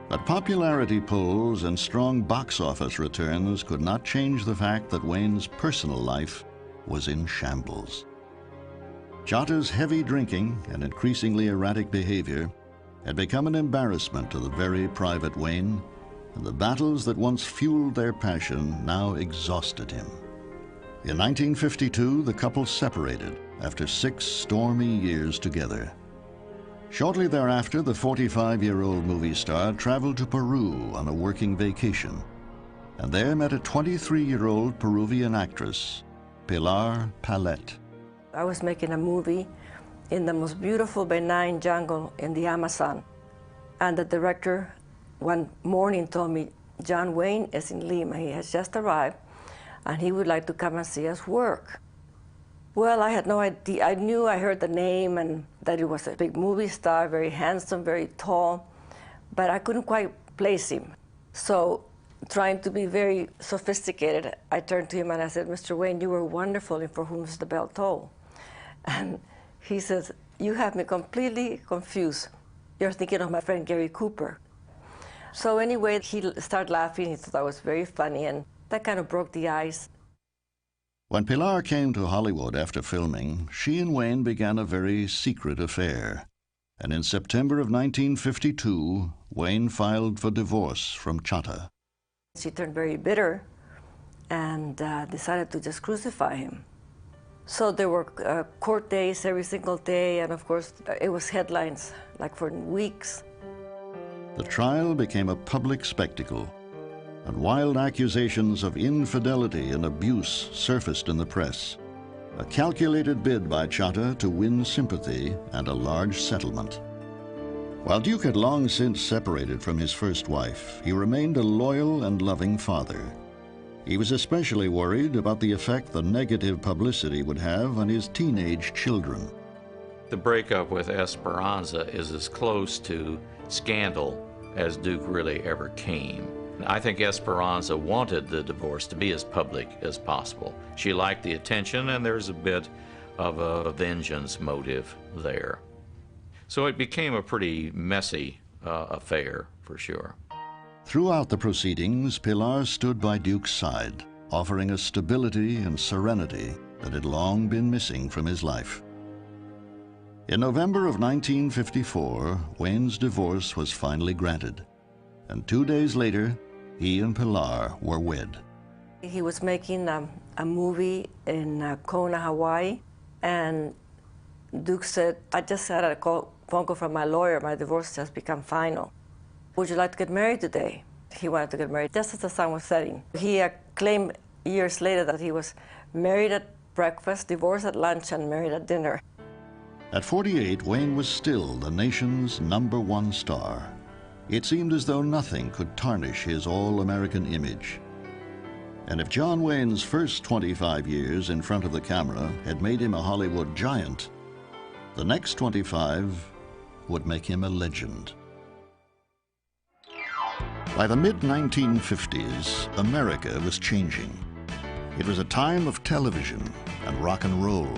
S8: But popularity polls and strong box office returns could not change the fact that Wayne's personal life was in shambles. Chatta's heavy drinking and increasingly erratic behavior had become an embarrassment to the very private Wayne, and the battles that once fueled their passion now exhausted him. In 1952, the couple separated after 6 stormy years together. Shortly thereafter, the 45-year-old movie star traveled to Peru on a working vacation, and there met a 23-year-old Peruvian actress, Pilar Palette.
S15: I was making a movie in the most beautiful benign jungle in the Amazon, and the director one morning told me, John Wayne is in Lima. He has just arrived, and he would like to come and see us work. Well, I had no idea. I heard the name and that he was a big movie star, very handsome, very tall, but I couldn't quite place him. So, trying to be very sophisticated, I turned to him and I said, Mr. Wayne, you were wonderful in For Whom's the Bell Toll. And he says, you have me completely confused. You're thinking of my friend Gary Cooper. So anyway, he started laughing. He thought I was very funny, and that kind of broke the ice.
S8: When Pilar came to Hollywood after filming, she and Wayne began a very secret affair. And in September of 1952, Wayne filed for divorce from Chatta.
S15: She turned very bitter and decided to just crucify him. So there were court days every single day, and of course, it was headlines, like for weeks.
S8: The trial became a public spectacle, and wild accusations of infidelity and abuse surfaced in the press. A calculated bid by Chatta to win sympathy and a large settlement. While Duke had long since separated from his first wife, he remained a loyal and loving father. He was especially worried about the effect the negative publicity would have on his teenage children.
S10: The breakup with Esperanza is as close to scandal as Duke really ever came. I think Esperanza wanted the divorce to be as public as possible. She liked the attention, and there's a bit of a vengeance motive there. So it became a pretty messy affair, for sure.
S8: Throughout the proceedings, Pilar stood by Duke's side, offering a stability and serenity that had long been missing from his life. In November of 1954, Wayne's divorce was finally granted, and 2 days later, he and Pilar were wed.
S15: He was making a movie in Kona, Hawaii, and Duke said, I just had a phone call from my lawyer. My divorce has become final. Would you like to get married today? He wanted to get married just as the sun was setting. He claimed years later that he was married at breakfast, divorced at lunch, and married at dinner.
S8: At 48, Wayne was still the nation's #1 star. It seemed as though nothing could tarnish his all-American image. And if John Wayne's first 25 years in front of the camera had made him a Hollywood giant, the next 25 would make him a legend. By the mid-1950s, America was changing. It was a time of television and rock and roll,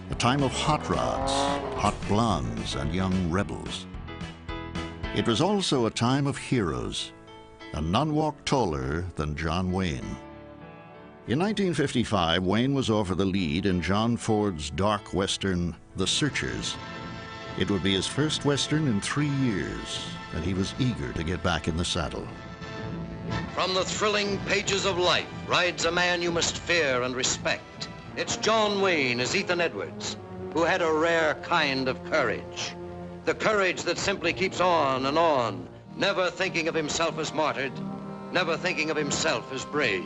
S8: a time of hot rods, hot blondes, and young rebels. It was also a time of heroes, and none walked taller than John Wayne. In 1955, Wayne was offered the lead in John Ford's dark western, The Searchers. It would be his first western in 3 years, and he was eager to get back in the saddle.
S2: From the thrilling pages of life rides a man you must fear and respect. It's John Wayne as Ethan Edwards, who had a rare kind of courage. The courage that simply keeps on, never thinking of himself as martyred, never thinking of himself as brave.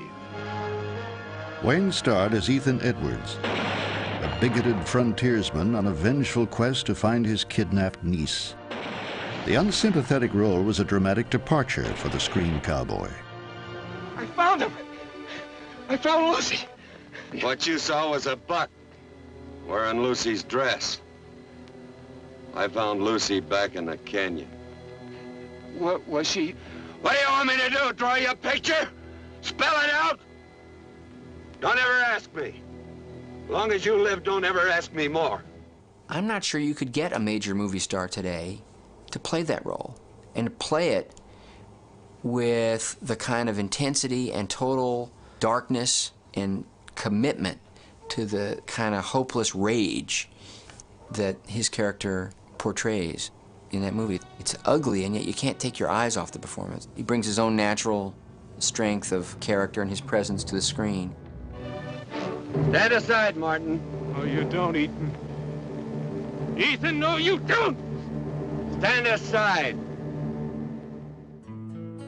S8: Wayne starred as Ethan Edwards, a bigoted frontiersman on a vengeful quest to find his kidnapped niece. The unsympathetic role was a dramatic departure for the screen cowboy.
S22: I found him. I found Lucy. What you saw was a buck wearing Lucy's dress. I found Lucy back in the canyon.
S13: What was she?
S22: What do you want me to do, draw you a picture? Spell it out? Don't ever ask me. As long as you live, don't ever ask me more.
S12: I'm not sure you could get a major movie star today to play that role and play it with the kind of intensity and total darkness and commitment to the kind of hopeless rage that his character portrays in that movie. It's ugly, and yet you can't take your eyes off the performance. He brings his own natural strength of character and his presence to the screen.
S22: Stand aside, Martin.
S13: Oh, you don't, Ethan. Ethan, no, you don't!
S22: Stand aside.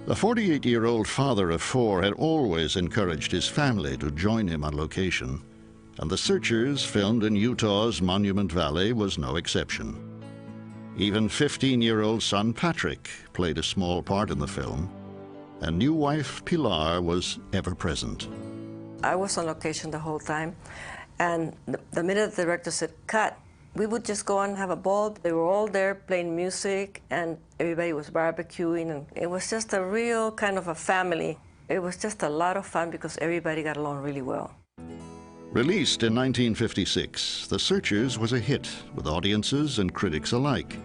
S8: The 48-year-old father of 4 had always encouraged his family to join him on location, and The Searchers, filmed in Utah's Monument Valley, was no exception. Even 15-year-old son Patrick played a small part in the film, and new wife Pilar was ever present.
S15: I was on location the whole time, and the minute the director said, cut, we would just go and have a ball. They were all there playing music, and everybody was barbecuing, and it was just a real kind of a family. It was just a lot of fun because everybody got along really well.
S8: Released in 1956, The Searchers was a hit with audiences and critics alike.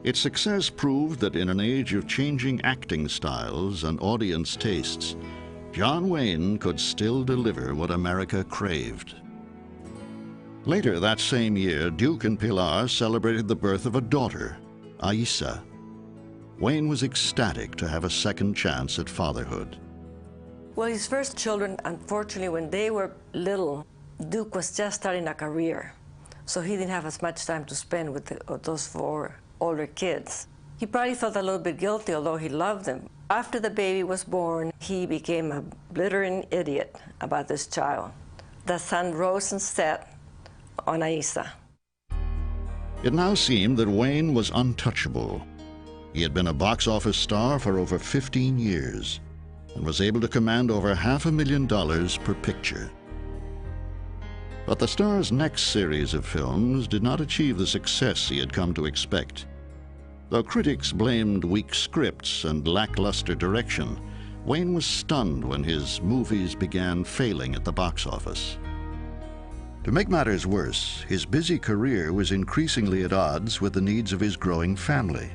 S8: Its success proved that in an age of changing acting styles and audience tastes, John Wayne could still deliver what America craved. Later that same year, Duke and Pilar celebrated the birth of a daughter, Aisa. Wayne was ecstatic to have a second chance at fatherhood.
S15: Well, his first children, unfortunately, when they were little, Duke was just starting a career, so he didn't have as much time to spend with those 4 older kids. He probably felt a little bit guilty, although he loved them. After the baby was born, he became a blithering idiot about this child. The sun rose and set on Aisa.
S8: It now seemed that Wayne was untouchable. He had been a box office star for over 15 years and was able to command over $500,000 per picture. But the star's next series of films did not achieve the success he had come to expect. Though critics blamed weak scripts and lackluster direction, Wayne was stunned when his movies began failing at the box office. To make matters worse, his busy career was increasingly at odds with the needs of his growing family.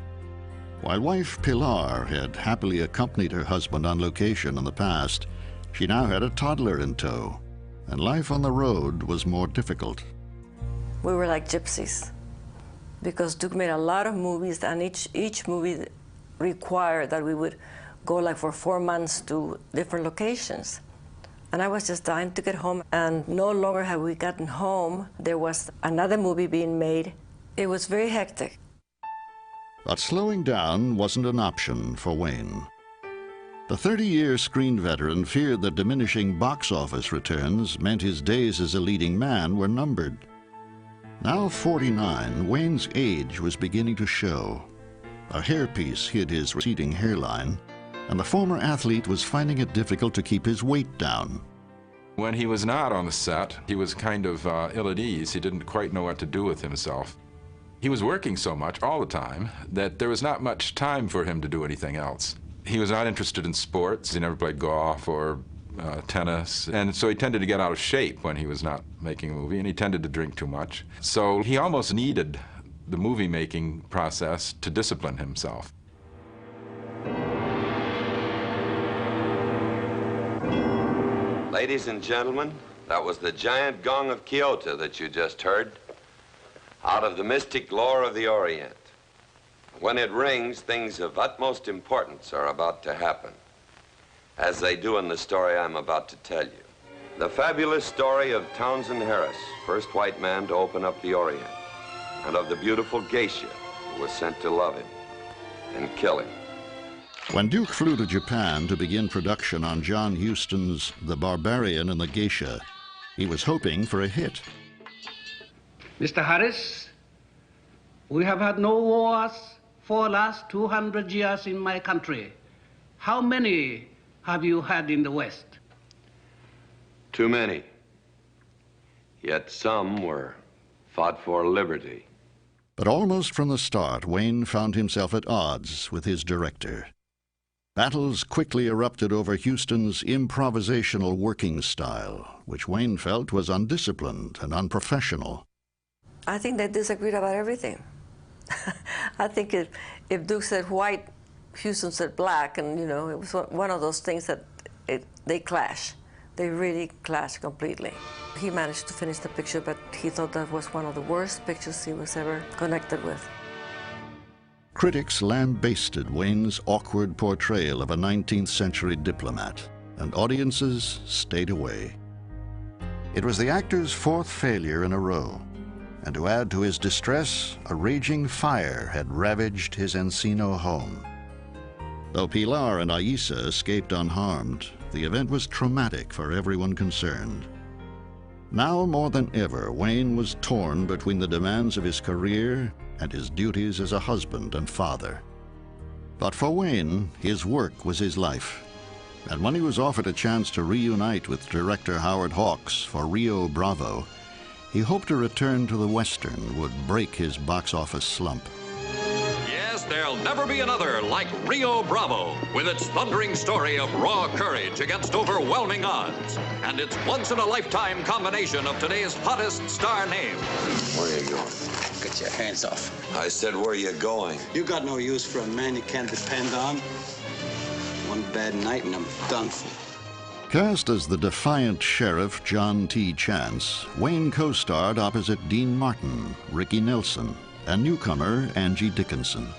S8: While wife Pilar had happily accompanied her husband on location in the past, she now had a toddler in tow, and life on the road was more difficult.
S15: We were like gypsies, because Duke made a lot of movies, and each movie required that we would go like for 4 months to different locations. And I was just dying to get home, and no longer had we gotten home. There was another movie being made. It was very hectic.
S8: But slowing down wasn't an option for Wayne. The 30-year screen veteran feared that diminishing box office returns meant his days as a leading man were numbered. Now 49, Wayne's age was beginning to show. A hairpiece hid his receding hairline, and the former athlete was finding it difficult to keep his weight down.
S9: When he was not on the set, he was kind of ill at ease. He didn't quite know what to do with himself. He was working so much all the time that there was not much time for him to do anything else. He was not interested in sports. He never played golf or tennis, and so he tended to get out of shape when he was not making a movie, and he tended to drink too much. So he almost needed the movie-making process to discipline himself.
S22: Ladies and gentlemen, that was the giant gong of Kyoto that you just heard, out of the mystic lore of the Orient. When it rings, things of utmost importance are about to happen, as they do in the story I'm about to tell you. The fabulous story of Townsend Harris, first white man to open up the Orient, and of the beautiful geisha who was sent to love him and kill him.
S8: When Duke flew to Japan to begin production on John Huston's The Barbarian and the Geisha, he was hoping for a hit.
S14: Mr. Harris, we have had no wars for the last 200 years in my country. How many have you had in the West?
S22: Too many. Yet some were fought for liberty.
S8: But almost from the start, Wayne found himself at odds with his director. Battles quickly erupted over Huston's improvisational working style, which Wayne felt was undisciplined and unprofessional.
S15: I think they disagreed about everything. I think if Duke said white, Huston said black, and you know, it was one of those things that they clash. They really clash completely. He managed to finish the picture, but he thought that was one of the worst pictures he was ever connected with.
S8: Critics lambasted Wayne's awkward portrayal of a 19th century diplomat, and audiences stayed away. It was the actor's fourth failure in a row, and to add to his distress, a raging fire had ravaged his Encino home. Though Pilar and Aisa escaped unharmed, the event was traumatic for everyone concerned. Now more than ever, Wayne was torn between the demands of his career and his duties as a husband and father. But for Wayne, his work was his life. And when he was offered a chance to reunite with director Howard Hawks for Rio Bravo, he hoped a return to the Western would break his box office slump.
S16: Yes, there'll never be another like Rio Bravo, with its thundering story of raw courage against overwhelming odds, and its once-in-a-lifetime combination of today's hottest star names.
S22: Where are you going?
S18: Get your hands off.
S22: I said, where are you going?
S18: You got no use for a man you can't depend on. One bad night and I'm done for.
S8: Cast as the defiant sheriff John T. Chance, Wayne co-starred opposite Dean Martin, Ricky Nelson, and newcomer Angie Dickinson.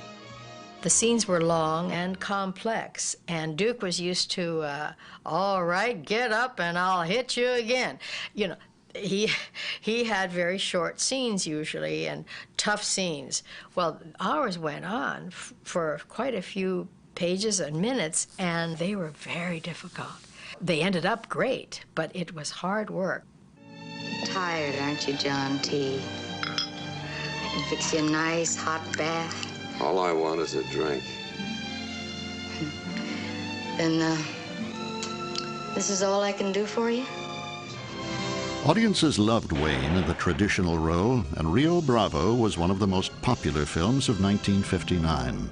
S20: The scenes were long and complex, and Duke was used to, all right, get up and I'll hit you again. You know, he had very short scenes usually and tough scenes. Well, ours went on for quite a few pages and minutes, and they were very difficult. They ended up great, but it was hard work.
S25: Tired, aren't you, John T? I can fix you a nice hot bath.
S22: All I want is a drink.
S25: Then, this is all I can do for you?
S8: Audiences loved Wayne in the traditional role, and Rio Bravo was one of the most popular films of 1959.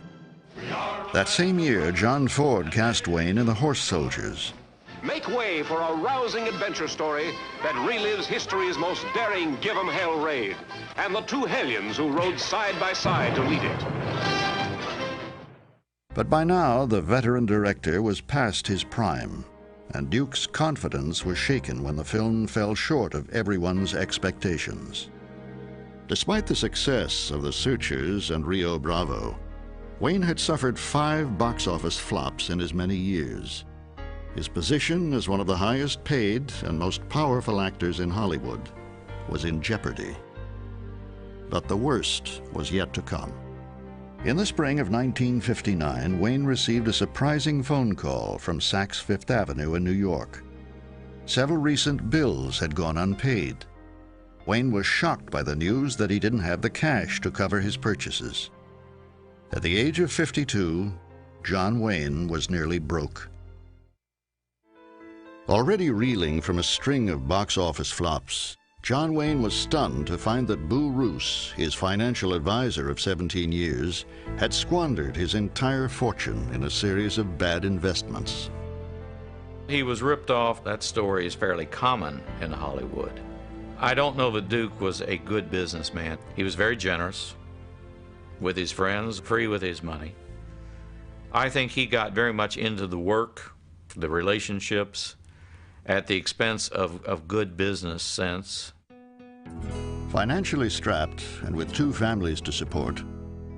S8: That same year, John Ford cast Wayne in The Horse Soldiers.
S26: Make way for a rousing adventure story that relives history's most daring Give 'em Hell raid, and the two hellions who rode side by side to lead it.
S8: But by now, the veteran director was past his prime, and Duke's confidence was shaken when the film fell short of everyone's expectations. Despite the success of The Searchers and Rio Bravo, Wayne had suffered 5 box office flops in as many years. His position as one of the highest paid and most powerful actors in Hollywood was in jeopardy. But the worst was yet to come. In the spring of 1959, Wayne received a surprising phone call from Saks Fifth Avenue in New York. Several recent bills had gone unpaid. Wayne was shocked by the news that he didn't have the cash to cover his purchases. At the age of 52, John Wayne was nearly broke. Already reeling from a string of box office flops, John Wayne was stunned to find that Boo Roos, his financial advisor of 17 years, had squandered his entire fortune in a series of bad investments.
S10: He was ripped off. That story is fairly common in Hollywood. I don't know that Duke was a good businessman. He was very generous with his friends, free with his money. I think he got very much into the work, the relationships, at the expense of good business sense.
S8: Financially strapped and with 2 families to support,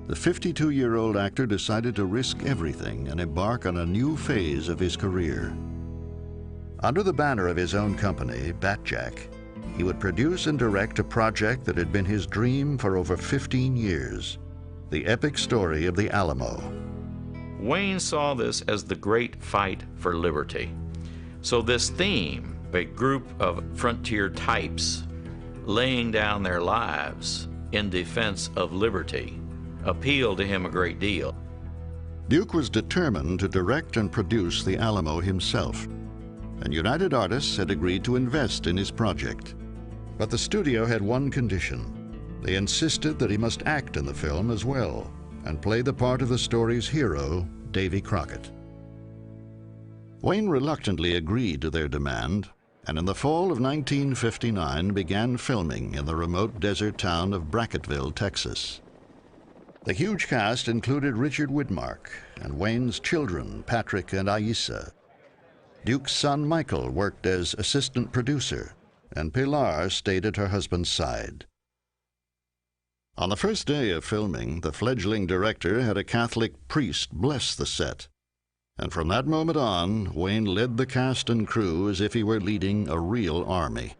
S8: the 52-year-old actor decided to risk everything and embark on a new phase of his career. Under the banner of his own company, Batjack, he would produce and direct a project that had been his dream for over 15 years, the epic story of the Alamo.
S10: Wayne saw this as the great fight for liberty. So this theme, a group of frontier types laying down their lives in defense of liberty, appealed to him a great deal.
S8: Duke was determined to direct and produce the Alamo himself, and United Artists had agreed to invest in his project. But the studio had one condition. They insisted that he must act in the film as well and play the part of the story's hero, Davy Crockett. Wayne reluctantly agreed to their demand, and in the fall of 1959 began filming in the remote desert town of Brackettville, Texas. The huge cast included Richard Widmark and Wayne's children, Patrick and Aissa. Duke's son Michael worked as assistant producer, and Pilar stayed at her husband's side. On the first day of filming, the fledgling director had a Catholic priest bless the set. And from that moment on, Wayne led the cast and crew as if he were leading a real army.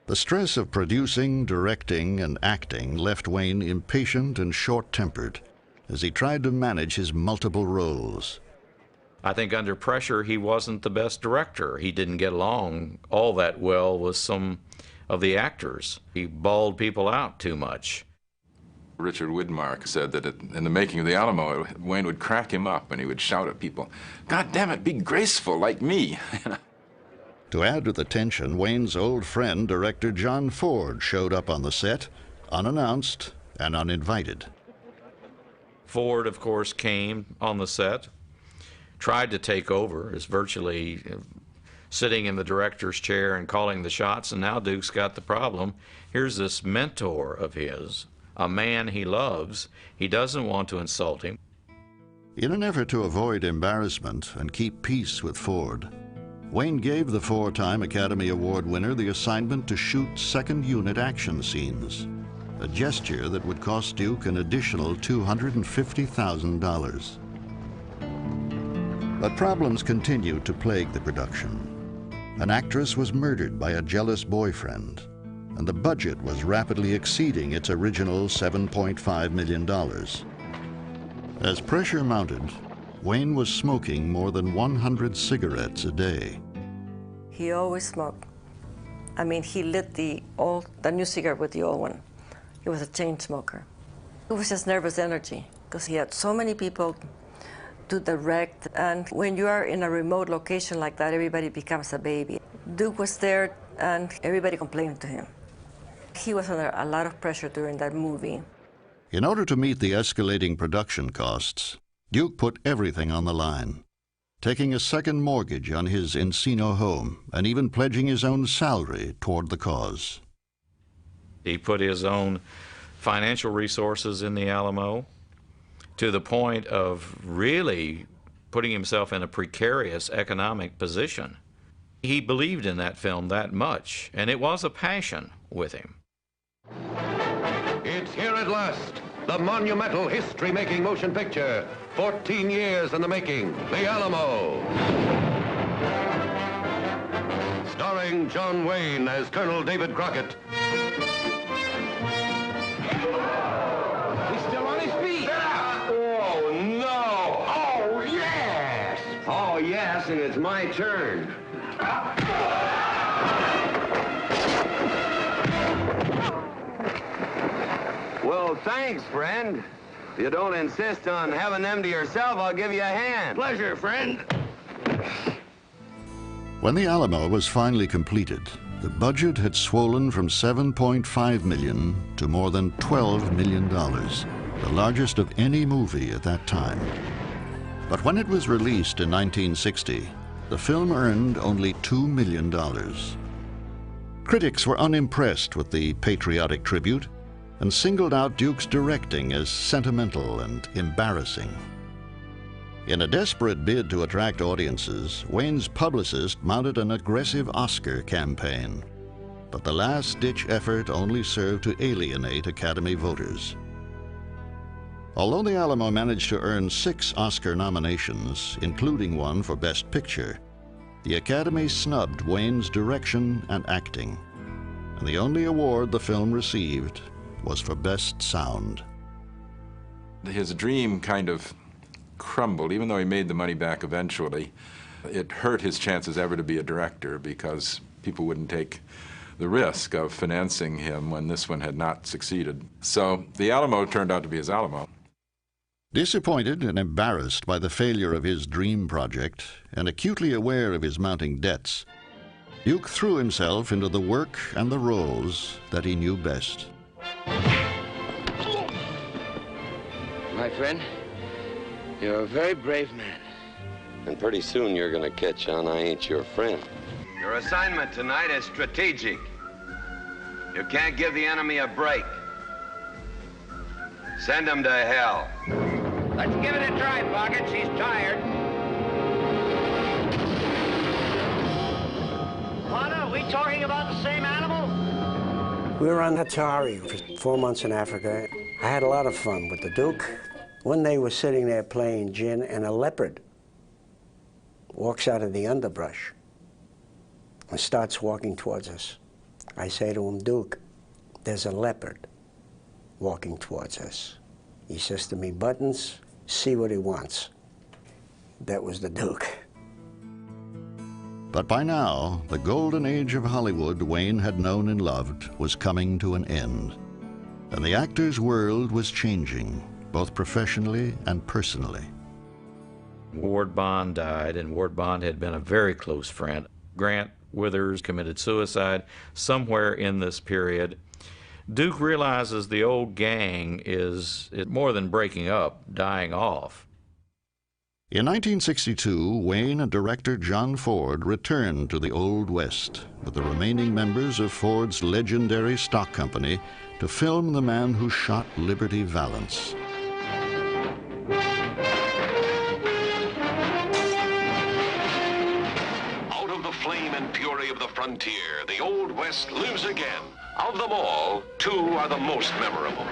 S8: The stress of producing, directing, and acting left Wayne impatient and short-tempered as he tried to manage his multiple roles.
S10: I think under pressure, he wasn't the best director. He didn't get along all that well with some of the actors. He bawled people out too much.
S9: Richard Widmark said that in the making of the Alamo, Wayne would crack him up and he would shout at people, "God damn it, be graceful like me."
S8: To add to the tension, Wayne's old friend, director John Ford, showed up on the set, unannounced and uninvited.
S10: Ford, of course, came on the set, tried to take over, is virtually sitting in the director's chair and calling the shots, and now Duke's got the problem. Here's this mentor of his, a man he loves. He doesn't want to insult him.
S8: In an effort to avoid embarrassment and keep peace with Ford, Wayne gave the 4-time Academy Award winner the assignment to shoot second unit action scenes, a gesture that would cost Duke an additional $250,000. But problems continued to plague the production. An actress was murdered by a jealous boyfriend, and the budget was rapidly exceeding its original $7.5 million. As pressure mounted, Wayne was smoking more than 100 cigarettes a day.
S15: He always smoked. I mean, he lit the new cigarette with the old one. He was a chain smoker. It was just nervous energy, because he had so many people to direct, and when you are in a remote location like that, everybody becomes a baby. Duke was there, and everybody complained to him. He was under a lot of pressure during that movie.
S8: In order to meet the escalating production costs, Duke put everything on the line, taking a second mortgage on his Encino home and even pledging his own salary toward the cause.
S10: He put his own financial resources in the Alamo to the point of really putting himself in a precarious economic position. He believed in that film that much, and it was a passion with him.
S26: It's here at last, the monumental history-making motion picture, 14 years in the making, The Alamo. Starring John Wayne as Colonel David Crockett.
S22: He's still on his feet. Oh, no. Oh, yes. Oh, yes, and it's my turn. Well, thanks, friend. If you don't insist on having them to yourself, I'll give you a hand.
S11: Pleasure, friend.
S8: When the Alamo was finally completed, the budget had swollen from $7.5 million to more than $12 million, the largest of any movie at that time. But when it was released in 1960, the film earned only $2 million. Critics were unimpressed with the patriotic tribute and singled out Duke's directing as sentimental and embarrassing. In a desperate bid to attract audiences, Wayne's publicist mounted an aggressive Oscar campaign. But the last-ditch effort only served to alienate Academy voters. Although the Alamo managed to earn 6 Oscar nominations, including one for Best Picture, the Academy snubbed Wayne's direction and acting, and the only award the film received was for Best Sound.
S9: His dream kind of crumbled, even though he made the money back eventually. It hurt his chances ever to be a director because people wouldn't take the risk of financing him when this one had not succeeded. So the Alamo turned out to be his Alamo.
S8: Disappointed and embarrassed by the failure of his dream project and acutely aware of his mounting debts, Duke threw himself into the work and the roles that he knew best.
S22: My friend, you're a very brave man.
S1: And pretty soon you're gonna catch on I ain't your friend.
S22: Your assignment tonight is strategic. You can't give the enemy a break. Send him to hell.
S11: Let's give it a try, Pockets. He's tired. Hunter, are we talking about the same animal?
S3: We were on Hatari for 4 months in Africa. I had a lot of fun with the Duke. One day we're sitting there playing gin, and a leopard walks out of the underbrush and starts walking towards us. I say to him, Duke, there's a leopard walking towards us. He says to me, Buttons, see what he wants. That was the Duke.
S8: But by now, the golden age of Hollywood Wayne had known and loved was coming to an end. And the actor's world was changing, both professionally and personally.
S10: Ward Bond died, and Ward Bond had been a very close friend. Grant Withers committed suicide somewhere in this period. Duke realizes the old gang is more than breaking up, dying off.
S8: In 1962, Wayne and director John Ford returned to the Old West with the remaining members of Ford's legendary stock company to film The Man Who Shot Liberty Valance.
S26: Out of the flame and fury of the frontier, the Old West lives again. Of them all, 2 are the most memorable: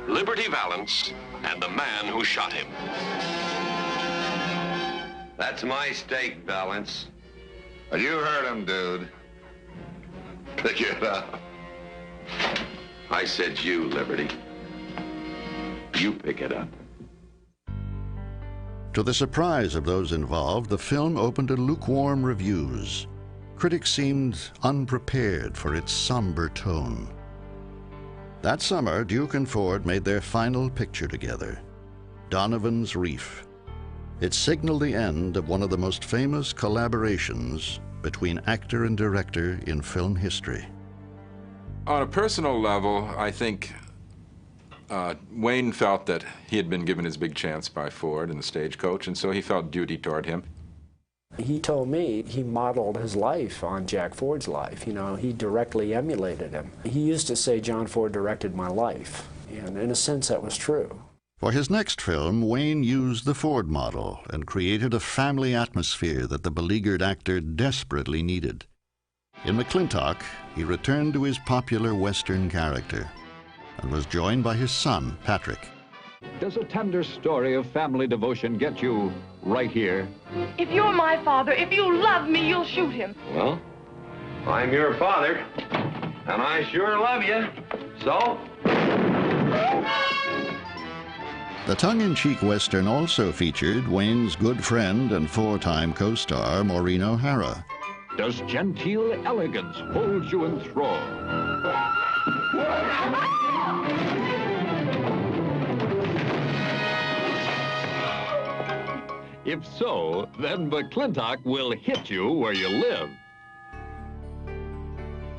S26: Liberty Valance and The Man Who Shot Him.
S22: That's my stake, Valance.
S4: You heard him, dude. Pick it up.
S1: I said you, Liberty. You pick it up.
S8: To the surprise of those involved, the film opened to lukewarm reviews. Critics seemed unprepared for its somber tone. That summer, Duke and Ford made their final picture together, Donovan's Reef. It signaled the end of one of the most famous collaborations between actor and director in film history.
S9: On a personal level, I think Wayne felt that he had been given his big chance by Ford in the Stagecoach, and so he felt duty toward him.
S5: He told me he modeled his life on Jack Ford's life. You know, he directly emulated him. He used to say, John Ford directed my life, and in a sense that was true.
S8: For his next film, Wayne used the Ford model and created a family atmosphere that the beleaguered actor desperately needed. In McClintock, he returned to his popular Western character and was joined by his son, Patrick.
S6: Does a tender story of family devotion get you right here?
S24: If you're my father, if you love me, you'll shoot him.
S22: Well, I'm your father, and I sure love you, so...
S8: The tongue-in-cheek Western also featured Wayne's good friend and 4-time co-star Maureen O'Hara.
S6: Does genteel elegance hold you in thrall? If so, then McClintock will hit you where you live.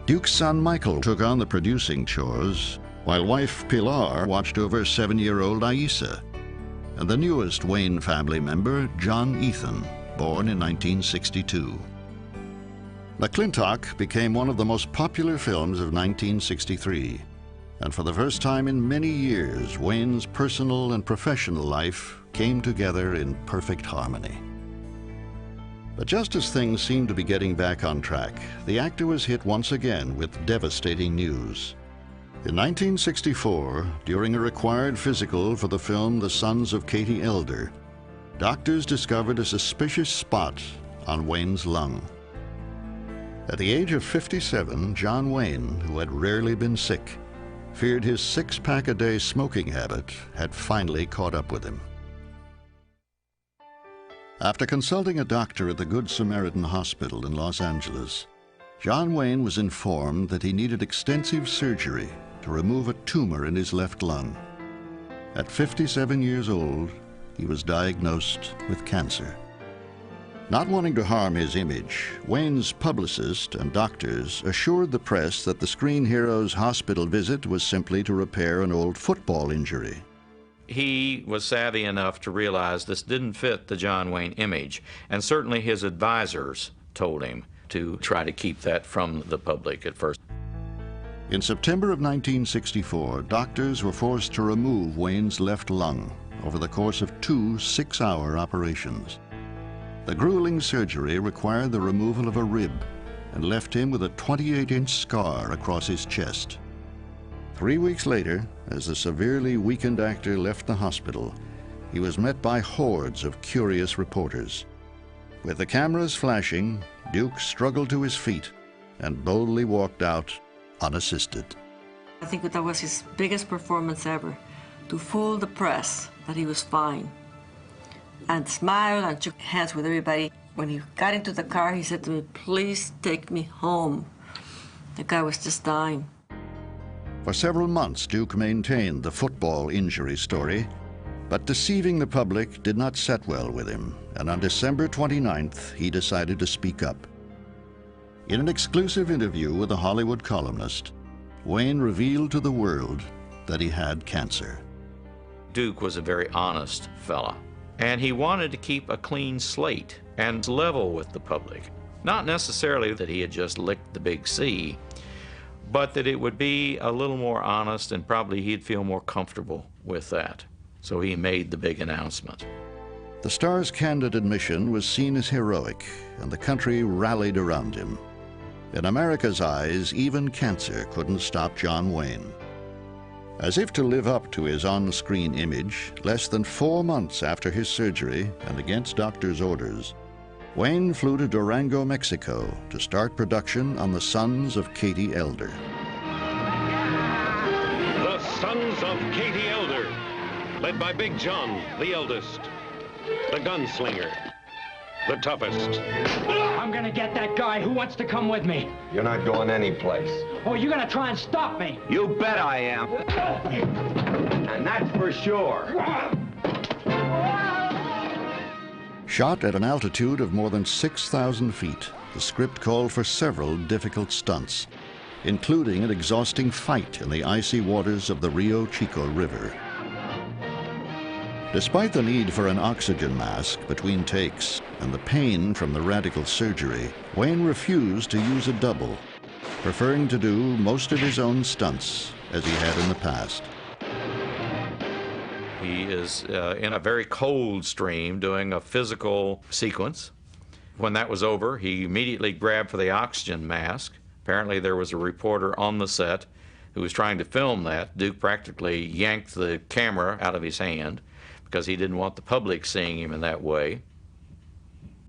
S8: Duke's son Michael took on the producing chores, while wife Pilar watched over 7-year-old Aisa, and the newest Wayne family member, John Ethan, born in 1962. McClintock became one of the most popular films of 1963, and for the first time in many years, Wayne's personal and professional life came together in perfect harmony. But just as things seemed to be getting back on track, the actor was hit once again with devastating news. In 1964, during a required physical for the film The Sons of Katie Elder, doctors discovered a suspicious spot on Wayne's lung. At the age of 57, John Wayne, who had rarely been sick, feared his 6-pack-a-day smoking habit had finally caught up with him. After consulting a doctor at the Good Samaritan Hospital in Los Angeles, John Wayne was informed that he needed extensive surgery to remove a tumor in his left lung. At 57 years old, he was diagnosed with cancer. Not wanting to harm his image, Wayne's publicist and doctors assured the press that the screen hero's hospital visit was simply to repair an old football injury.
S10: He was savvy enough to realize this didn't fit the John Wayne image, and certainly his advisors told him to try to keep that from the public at first.
S8: In September of 1964, doctors were forced to remove Wayne's left lung over the course of 2 6-hour operations. The grueling surgery required the removal of a rib and left him with a 28-inch scar across his chest. 3 weeks later, as the severely weakened actor left the hospital, he was met by hordes of curious reporters. With the cameras flashing, Duke struggled to his feet and boldly walked out unassisted.
S15: I think that was his biggest performance ever, to fool the press that he was fine, and smiled and shook hands with everybody. When he got into the car, he said to me, "Please take me home." The guy was just dying.
S8: For several months, Duke maintained the football injury story, but deceiving the public did not set well with him, and on December 29th, he decided to speak up. In an exclusive interview with a Hollywood columnist, Wayne revealed to the world that he had cancer.
S10: Duke was a very honest fella, and he wanted to keep a clean slate and level with the public. Not necessarily that he had just licked the big C, but that it would be a little more honest, and probably he'd feel more comfortable with that. So he made the big announcement.
S8: The star's candid admission was seen as heroic, and the country rallied around him. In America's eyes, even cancer couldn't stop John Wayne. As if to live up to his on-screen image, less than 4 months after his surgery, and against doctors' orders, Wayne flew to Durango, Mexico to start production on The Sons of Katie Elder.
S26: The Sons of Katie Elder, led by Big John, the eldest, the gunslinger, the toughest.
S2: I'm gonna get that guy. Who wants to come with me?
S1: You're not going anyplace.
S2: Oh, you're gonna try and stop me?
S11: You bet I am. And that's for sure.
S8: Shot at an altitude of more than 6,000 feet, the script called for several difficult stunts, including an exhausting fight in the icy waters of the Rio Chico River. Despite the need for an oxygen mask between takes and the pain from the radical surgery, Wayne refused to use a double, preferring to do most of his own stunts as he had in the past.
S10: He is in a very cold stream doing a physical sequence. When that was over, he immediately grabbed for the oxygen mask. Apparently there was a reporter on the set who was trying to film that. Duke practically yanked the camera out of his hand because he didn't want the public seeing him in that way.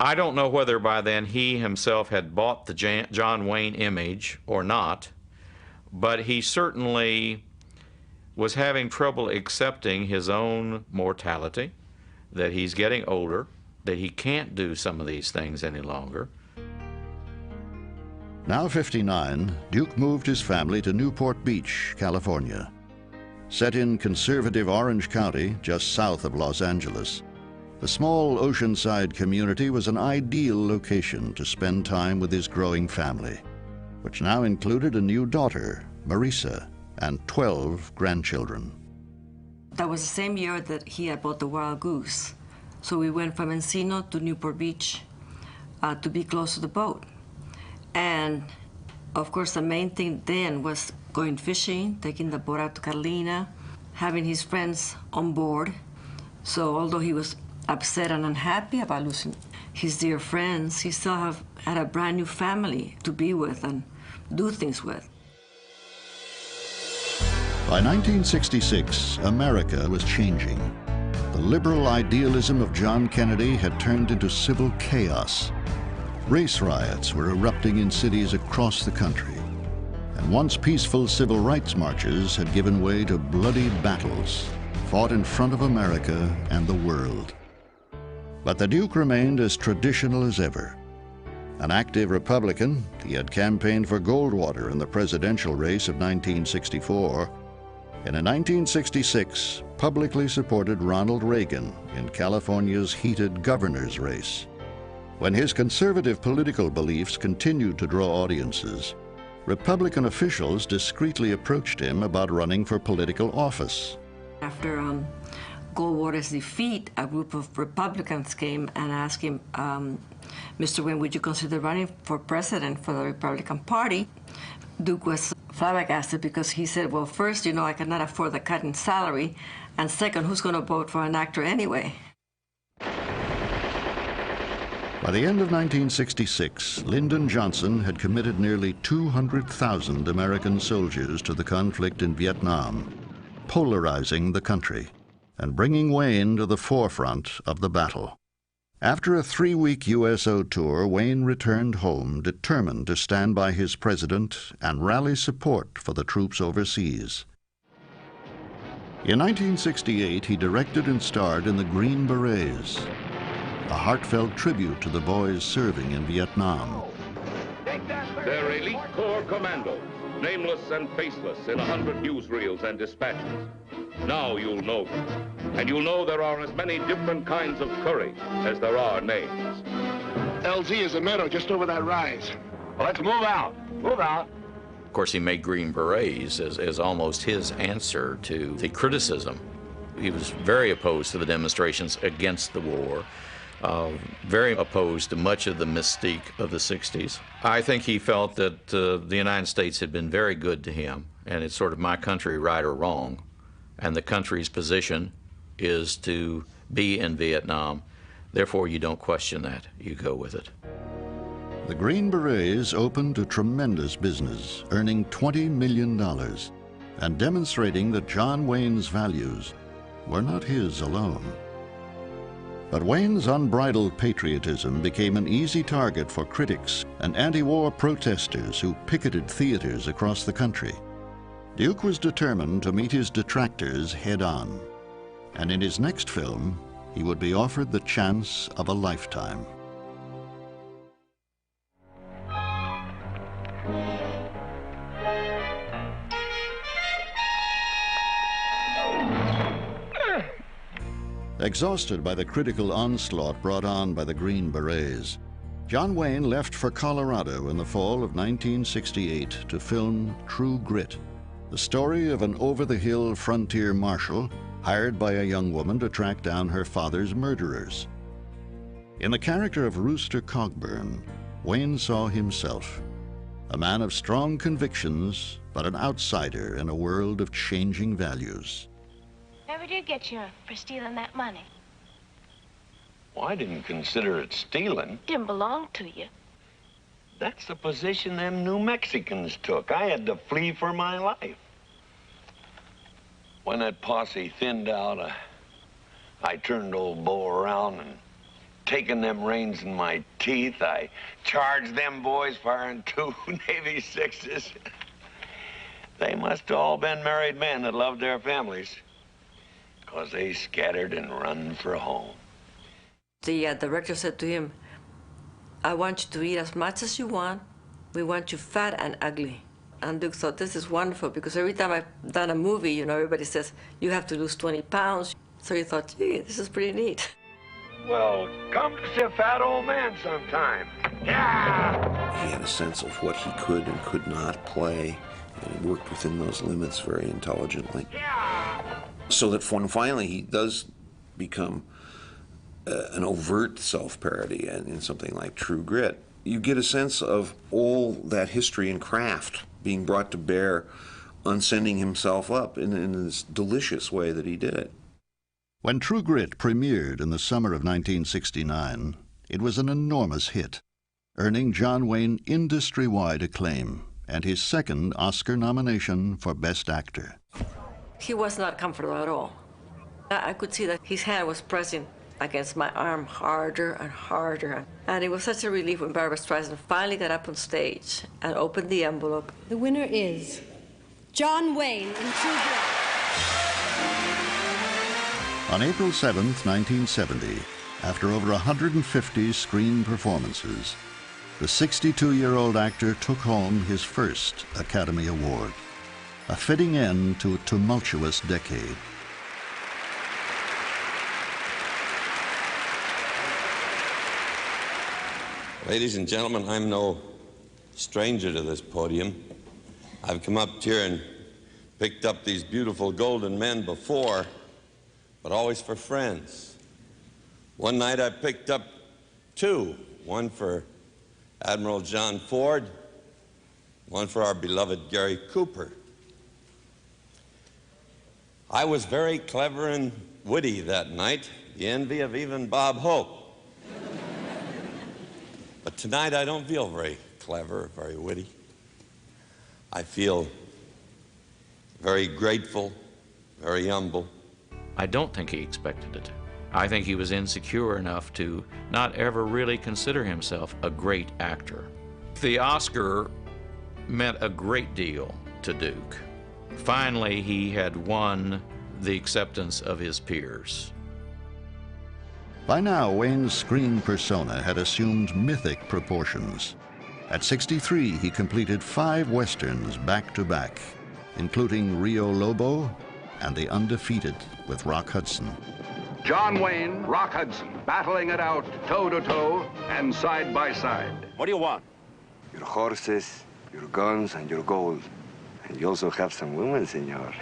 S10: I don't know whether by then he himself had bought the John Wayne image or not, but he certainly was having trouble accepting his own mortality, that he's getting older, that he can't do some of these things any longer.
S8: Now 59, Duke moved his family to Newport Beach, California. Set in conservative Orange County, just south of Los Angeles, The small oceanside community was an ideal location to spend time with his growing family, which now included a new daughter, Marisa, and 12 grandchildren.
S15: That was the same year that he had bought the Wild Goose. So we went from Encino to Newport Beach to be close to the boat. And of course, the main thing then was going fishing, taking the boat out to Carolina, having his friends on board. So although he was upset and unhappy about losing his dear friends, he still had a brand new family to be with and do things with.
S8: By 1966, America was changing. The liberal idealism of John Kennedy had turned into civil chaos. Race riots were erupting in cities across the country, and once peaceful civil rights marches had given way to bloody battles fought in front of America and the world. But the Duke remained as traditional as ever. An active Republican, he had campaigned for Goldwater in the presidential race of 1964, and in 1966 publicly supported Ronald Reagan in California's heated governor's race. When his conservative political beliefs continued to draw audiences, Republican officials discreetly approached him about running for political office.
S15: After Goldwater's defeat, a group of Republicans came and asked him, Mr. Wayne, would you consider running for president for the Republican Party? Duke was flabbergasted because he said, well, first, I cannot afford the cut in salary, and second, who's going to vote for an actor anyway?
S8: By the end of 1966, Lyndon Johnson had committed nearly 200,000 American soldiers to the conflict in Vietnam, polarizing the country and bringing Wayne to the forefront of the battle. After a 3-week USO tour, Wayne returned home determined to stand by his president and rally support for the troops overseas. In 1968, he directed and starred in The Green Berets, a heartfelt tribute to the boys serving in Vietnam.
S7: They're elite corps commandos, nameless and faceless in 100 newsreels and dispatches. Now you'll know them, and you'll know there are as many different kinds of courage as there are names.
S13: LZ is a meadow just over that rise. Well, let's move out. Move out.
S10: Of course, he made Green Berets as almost his answer to the criticism. He was very opposed to the demonstrations against the war, very opposed to much of the mystique of the 60s. I think he felt that the United States had been very good to him, and it's sort of my country, right or wrong. And the country's position is to be in Vietnam. Therefore, you don't question that. You go with it.
S8: The Green Berets opened a tremendous business, earning $20 million and demonstrating that John Wayne's values were not his alone. But Wayne's unbridled patriotism became an easy target for critics and anti-war protesters who picketed theaters across the country. Duke was determined to meet his detractors head-on, and in his next film, he would be offered the chance of a lifetime. Exhausted by the critical onslaught brought on by the Green Berets, John Wayne left for Colorado in the fall of 1968 to film True Grit, the story of an over-the-hill frontier marshal hired by a young woman to track down her father's murderers. In the character of Rooster Cogburn, Wayne saw himself, a man of strong convictions, but an outsider in a world of changing values.
S12: Where did you get you for stealing that money?
S1: Well, I didn't consider it stealing.
S12: Didn't belong to you.
S1: That's the position them New Mexicans took. I had to flee for my life. When that posse thinned out, I turned old Bo around and taking them reins in my teeth, I charged them boys firing 2 Navy 6s. They must have all been married men that loved their families, 'cause they scattered and run for home.
S15: The director said to him, I want you to eat as much as you want. We want you fat and ugly. And Duke thought, this is wonderful, because every time I've done a movie, everybody says, you have to lose 20 pounds. So he thought, gee, this is pretty neat.
S14: Well, come to see a fat old man sometime. Yeah!
S16: He had a sense of what he could and could not play, and he worked within those limits very intelligently. So that when finally he does become an overt self-parody in something like True Grit, you get a sense of all that history and craft being brought to bear on sending himself up in this delicious way that he did it.
S8: When True Grit premiered in the summer of 1969, it was an enormous hit, earning John Wayne industry-wide acclaim and his second Oscar nomination for Best Actor.
S15: He was not comfortable at all. I could see that his hand was pressing against my arm harder and harder. And it was such a relief when Barbra Streisand finally got up on stage and opened the envelope.
S17: The winner is John Wayne in True Grit.
S8: On April 7th, 1970, after over 150 screen performances, the 62-year-old actor took home his first Academy Award, a fitting end to a tumultuous decade.
S22: Ladies and gentlemen, I'm no stranger to this podium. I've come up here and picked up these beautiful golden men before, but always for friends. One night I picked up two, one for Admiral John Ford, one for our beloved Gary Cooper. I was very clever and witty that night, the envy of even Bob Hope. But tonight I don't feel very clever, very witty. I feel very grateful, very humble.
S10: I don't think he expected it. I think he was insecure enough to not ever really consider himself a great actor. The Oscar meant a great deal to Duke. Finally, he had won the acceptance of his peers.
S8: By now, Wayne's screen persona had assumed mythic proportions. At 63, he completed 5 westerns back-to-back, including Rio Lobo and The Undefeated with Rock Hudson.
S19: John Wayne, Rock Hudson, battling it out toe-to-toe and side-by-side.
S21: What do you want?
S23: Your horses, your guns, and your gold. And you also have some women, senor.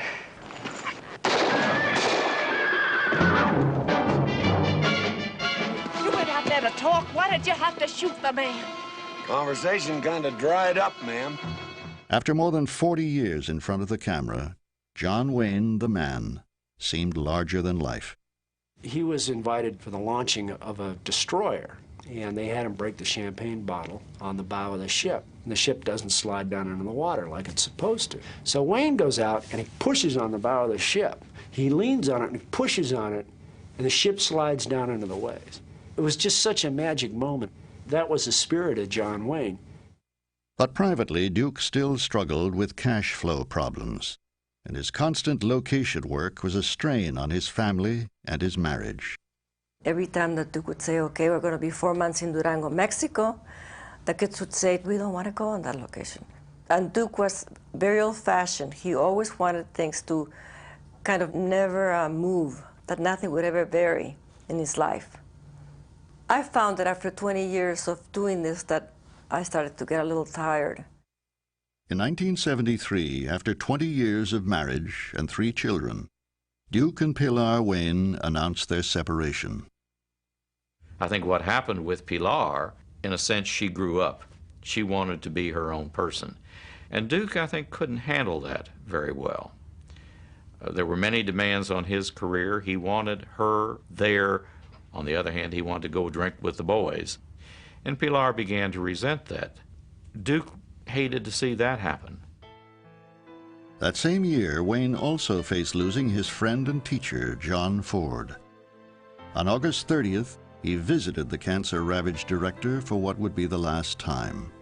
S24: You went out there to talk. Why did you have to shoot the man?
S23: Conversation kind of dried up, ma'am.
S8: After more than 40 years in front of the camera, John Wayne, the man, seemed larger than life.
S5: He was invited for the launching of a destroyer, and they had him break the champagne bottle on the bow of the ship. And the ship doesn't slide down into the water like it's supposed to. So Wayne goes out and he pushes on the bow of the ship. He leans on it and he pushes on it, and the ship slides down into the waves. It was just such a magic moment. That was the spirit of John Wayne.
S8: But privately, Duke still struggled with cash flow problems, and his constant location work was a strain on his family and his marriage.
S15: Every time that Duke would say, okay, we're going to be 4 months in Durango, Mexico, the kids would say, we don't want to go on that location. And Duke was very old-fashioned. He always wanted things to kind of never move, that nothing would ever vary in his life. I found that after 20 years of doing this that I started to get a little tired.
S8: In 1973, after 20 years of marriage and 3 children, Duke and Pilar Wayne announced their separation.
S10: I think what happened with Pilar, in a sense, she grew up. She wanted to be her own person. And Duke, I think, couldn't handle that very well. There were many demands on his career. He wanted her there. On the other hand, he wanted to go drink with the boys. And Pilar began to resent that. Duke hated to see that happen.
S8: That same year, Wayne also faced losing his friend and teacher, John Ford. On August 30th, he visited the cancer-ravaged director for what would be the last time.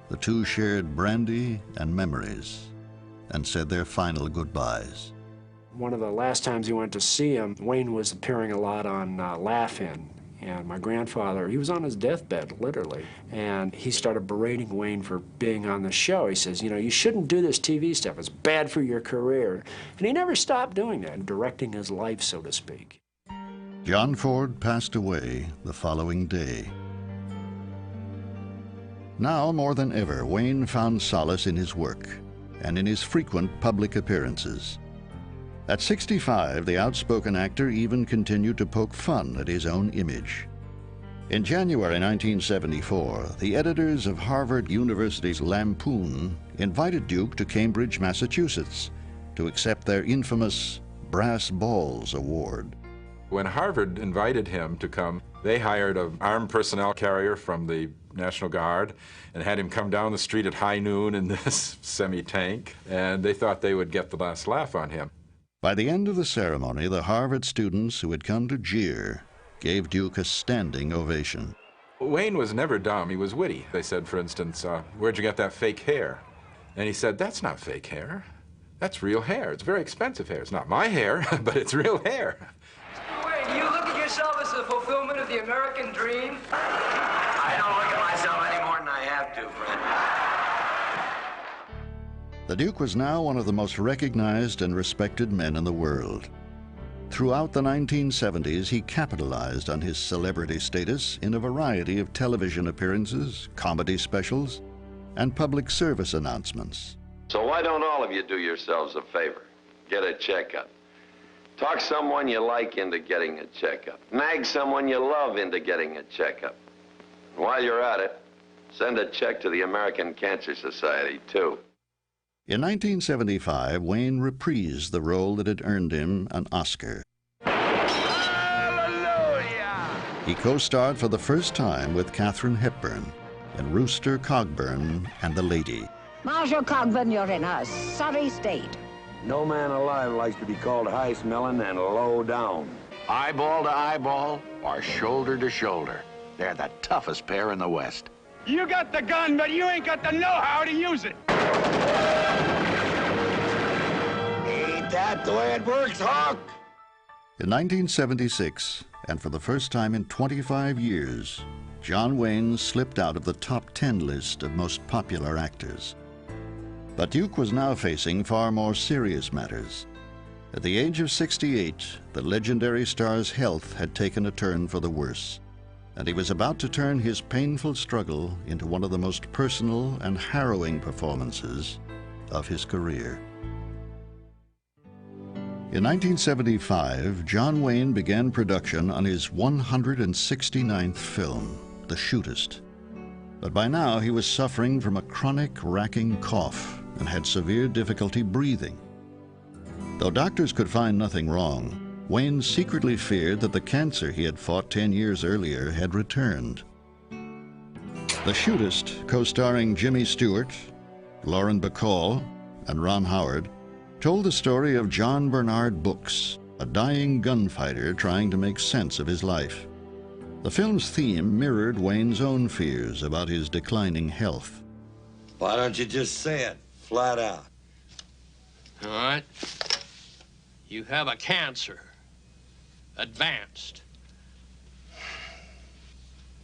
S8: The two shared brandy and memories and said their final goodbyes.
S5: One of the last times he went to see him, Wayne was appearing a lot on Laugh-In. And my grandfather, he was on his deathbed, literally. And he started berating Wayne for being on the show. He says, you know, you shouldn't do this TV stuff. It's bad for your career. And he never stopped doing that, directing his life, so to speak.
S8: John Ford passed away the following day. Now, more than ever, Wayne found solace in his work and in his frequent public appearances. At 65, the outspoken actor even continued to poke fun at his own image. In January 1974, the editors of Harvard University's Lampoon invited Duke to Cambridge, Massachusetts, to accept their infamous Brass Balls Award.
S9: When Harvard invited him to come, they hired an armed personnel carrier from the National Guard and had him come down the street at high noon in this semi-tank, and they thought they would get the last laugh on him.
S8: By the end of the ceremony, the Harvard students who had come to jeer gave Duke a standing ovation.
S9: Wayne was never dumb, he was witty. They said, for instance, where'd you get that fake hair? And he said, that's not fake hair. That's real hair. It's very expensive hair. It's not my hair, but it's real hair.
S3: Wayne, do you look at yourself as the fulfillment of the American dream?
S22: I don't look at myself any more than I have to, Fred.
S8: The Duke was now one of the most recognized and respected men in the world. Throughout the 1970s, he capitalized on his celebrity status in a variety of television appearances, comedy specials, and public service announcements.
S1: So why don't all of you do yourselves a favor? Get a checkup. Talk someone you like into getting a checkup. Nag someone you love into getting a checkup. And while you're at it, send a check to the American Cancer Society, too.
S8: In 1975, Wayne reprised the role that had earned him an Oscar.
S14: Hallelujah!
S8: He co-starred for the first time with Katharine Hepburn in Rooster Cogburn and the Lady.
S4: Marshal Cogburn, you're in a sorry state.
S23: No man alive likes to be called high-smelling and low down.
S18: Eyeball to eyeball or shoulder to shoulder. They're the toughest pair in the West.
S14: You got the gun, but you ain't got the know-how to use it.
S23: Ain't that the way it works, Hawk?
S8: In 1976, and for the first time in 25 years, John Wayne slipped out of the top 10 list of most popular actors. But Duke was now facing far more serious matters. At the age of 68, the legendary star's health had taken a turn for the worse, and he was about to turn his painful struggle into one of the most personal and harrowing performances of his career. In 1975, John Wayne began production on his 169th film, The Shootist. But by now he was suffering from a chronic, racking cough and had severe difficulty breathing. Though doctors could find nothing wrong, Wayne secretly feared that the cancer he had fought 10 years earlier had returned. The Shootist, co-starring Jimmy Stewart, Lauren Bacall, and Ron Howard, told the story of John Bernard Books, a dying gunfighter trying to make sense of his life. The film's theme mirrored Wayne's own fears about his declining health.
S23: Why don't you just say it, flat out?
S20: All right. You have a cancer. Advanced.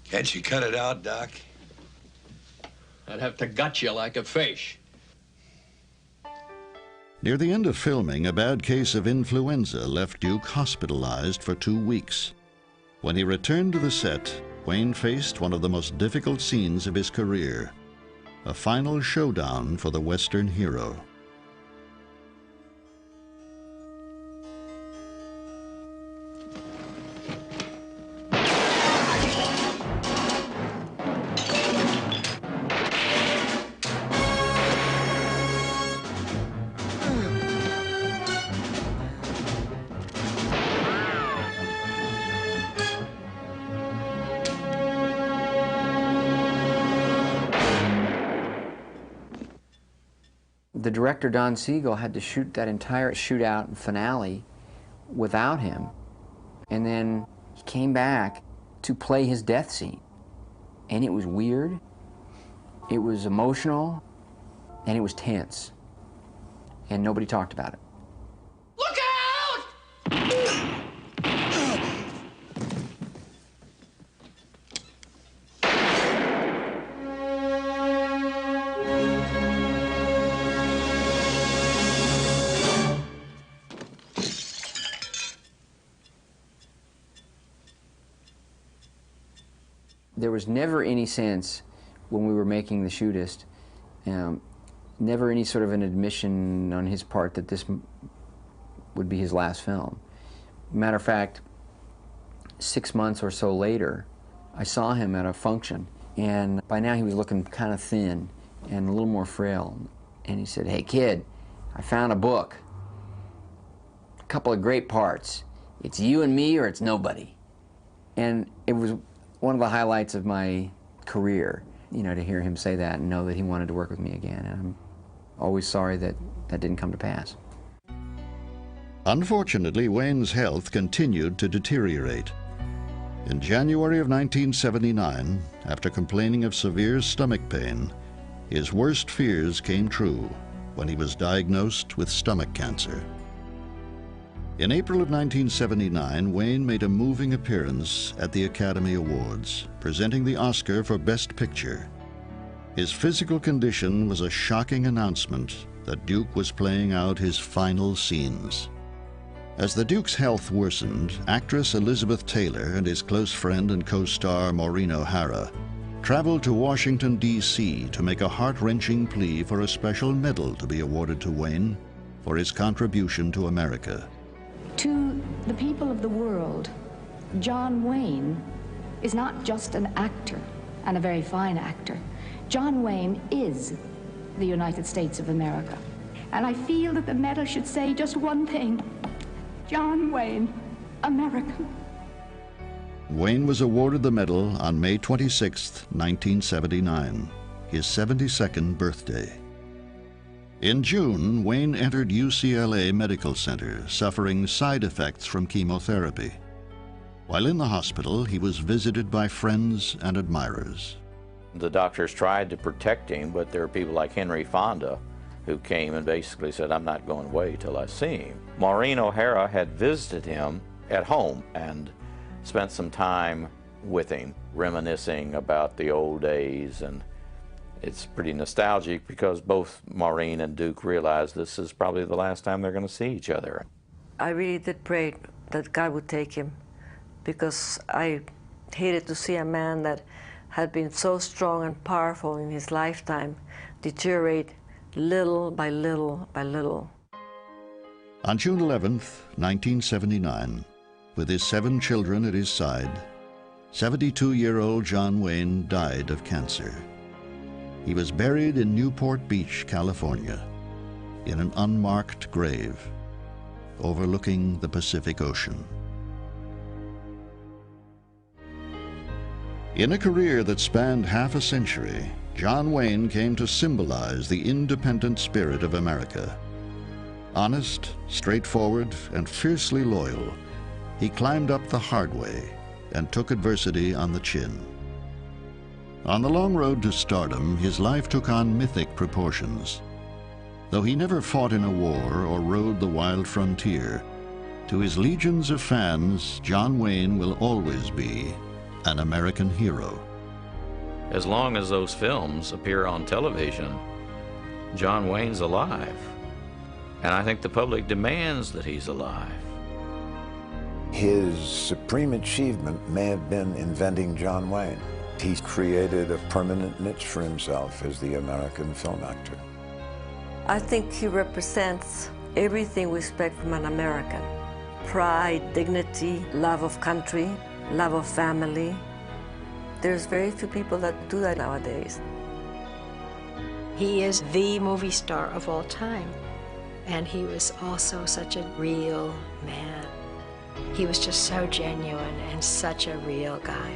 S23: Can't you cut it out, Doc?
S20: I'd have to gut you like a fish.
S8: Near the end of filming, a bad case of influenza left Duke hospitalized for 2 weeks. When he returned to the set, Wayne faced one of the most difficult scenes of his career, a final showdown for the Western hero.
S21: The director, Don Siegel, had to shoot that entire shootout and finale without him. And then he came back to play his death scene. And it was weird, it was emotional, and it was tense. And nobody talked about it.
S3: Look out!
S21: There was never any sense when we were making The Shootist, never any sort of an admission on his part that this would be his last film. Matter of fact, 6 months or so later, I saw him at a function, and by now he was looking kind of thin and a little more frail. And he said, "Hey kid, I found a book, a couple of great parts. It's you and me or it's nobody." And it was one of the highlights of my career, you know, to hear him say that and know that he wanted to work with me again. And I'm always sorry that that didn't come to pass.
S8: Unfortunately, Wayne's health continued to deteriorate. In January of 1979, after complaining of severe stomach pain, his worst fears came true when he was diagnosed with stomach cancer. In April of 1979, Wayne made a moving appearance at the Academy Awards, presenting the Oscar for Best Picture. His physical condition was a shocking announcement that Duke was playing out his final scenes. As the Duke's health worsened, actress Elizabeth Taylor and his close friend and co-star Maureen O'Hara traveled to Washington, D.C. to make a heart-wrenching plea for a special medal to be awarded to Wayne for his contribution to America.
S2: To the people of the world, John Wayne is not just an actor, and a very fine actor. John Wayne is the United States of America. And I feel that the medal should say just one thing: John Wayne, American.
S8: Wayne was awarded the medal on May 26, 1979, his 72nd birthday. In June, Wayne entered UCLA Medical Center, suffering side effects from chemotherapy. While in the hospital, he was visited by friends and admirers.
S10: The doctors tried to protect him, but there are people like Henry Fonda who came and basically said, "I'm not going away till I see him." Maureen O'Hara had visited him at home and spent some time with him, reminiscing about the old days, and it's pretty nostalgic because both Maureen and Duke realized this is probably the last time they're going to see each other.
S15: I really did pray that God would take him, because I hated to see a man that had been so strong and powerful in his lifetime deteriorate little by little by little.
S8: On June 11, 1979, with his 7 children at his side, 72-year-old John Wayne died of cancer. He was buried in Newport Beach, California, in an unmarked grave overlooking the Pacific Ocean. In a career that spanned half a century, John Wayne came to symbolize the independent spirit of America. Honest, straightforward, and fiercely loyal, he climbed up the hard way and took adversity on the chin. On the long road to stardom, his life took on mythic proportions. Though he never fought in a war or rode the wild frontier, to his legions of fans, John Wayne will always be an American hero.
S10: As long as those films appear on television, John Wayne's alive. And I think the public demands that he's alive.
S6: His supreme achievement may have been inventing John Wayne. He's created a permanent niche for himself as the American film actor.
S15: I think he represents everything we expect from an American. Pride, dignity, love of country, love of family. There's very few people that do that nowadays.
S7: He is the movie star of all time, and he was also such a real man. He was just so genuine and such a real guy.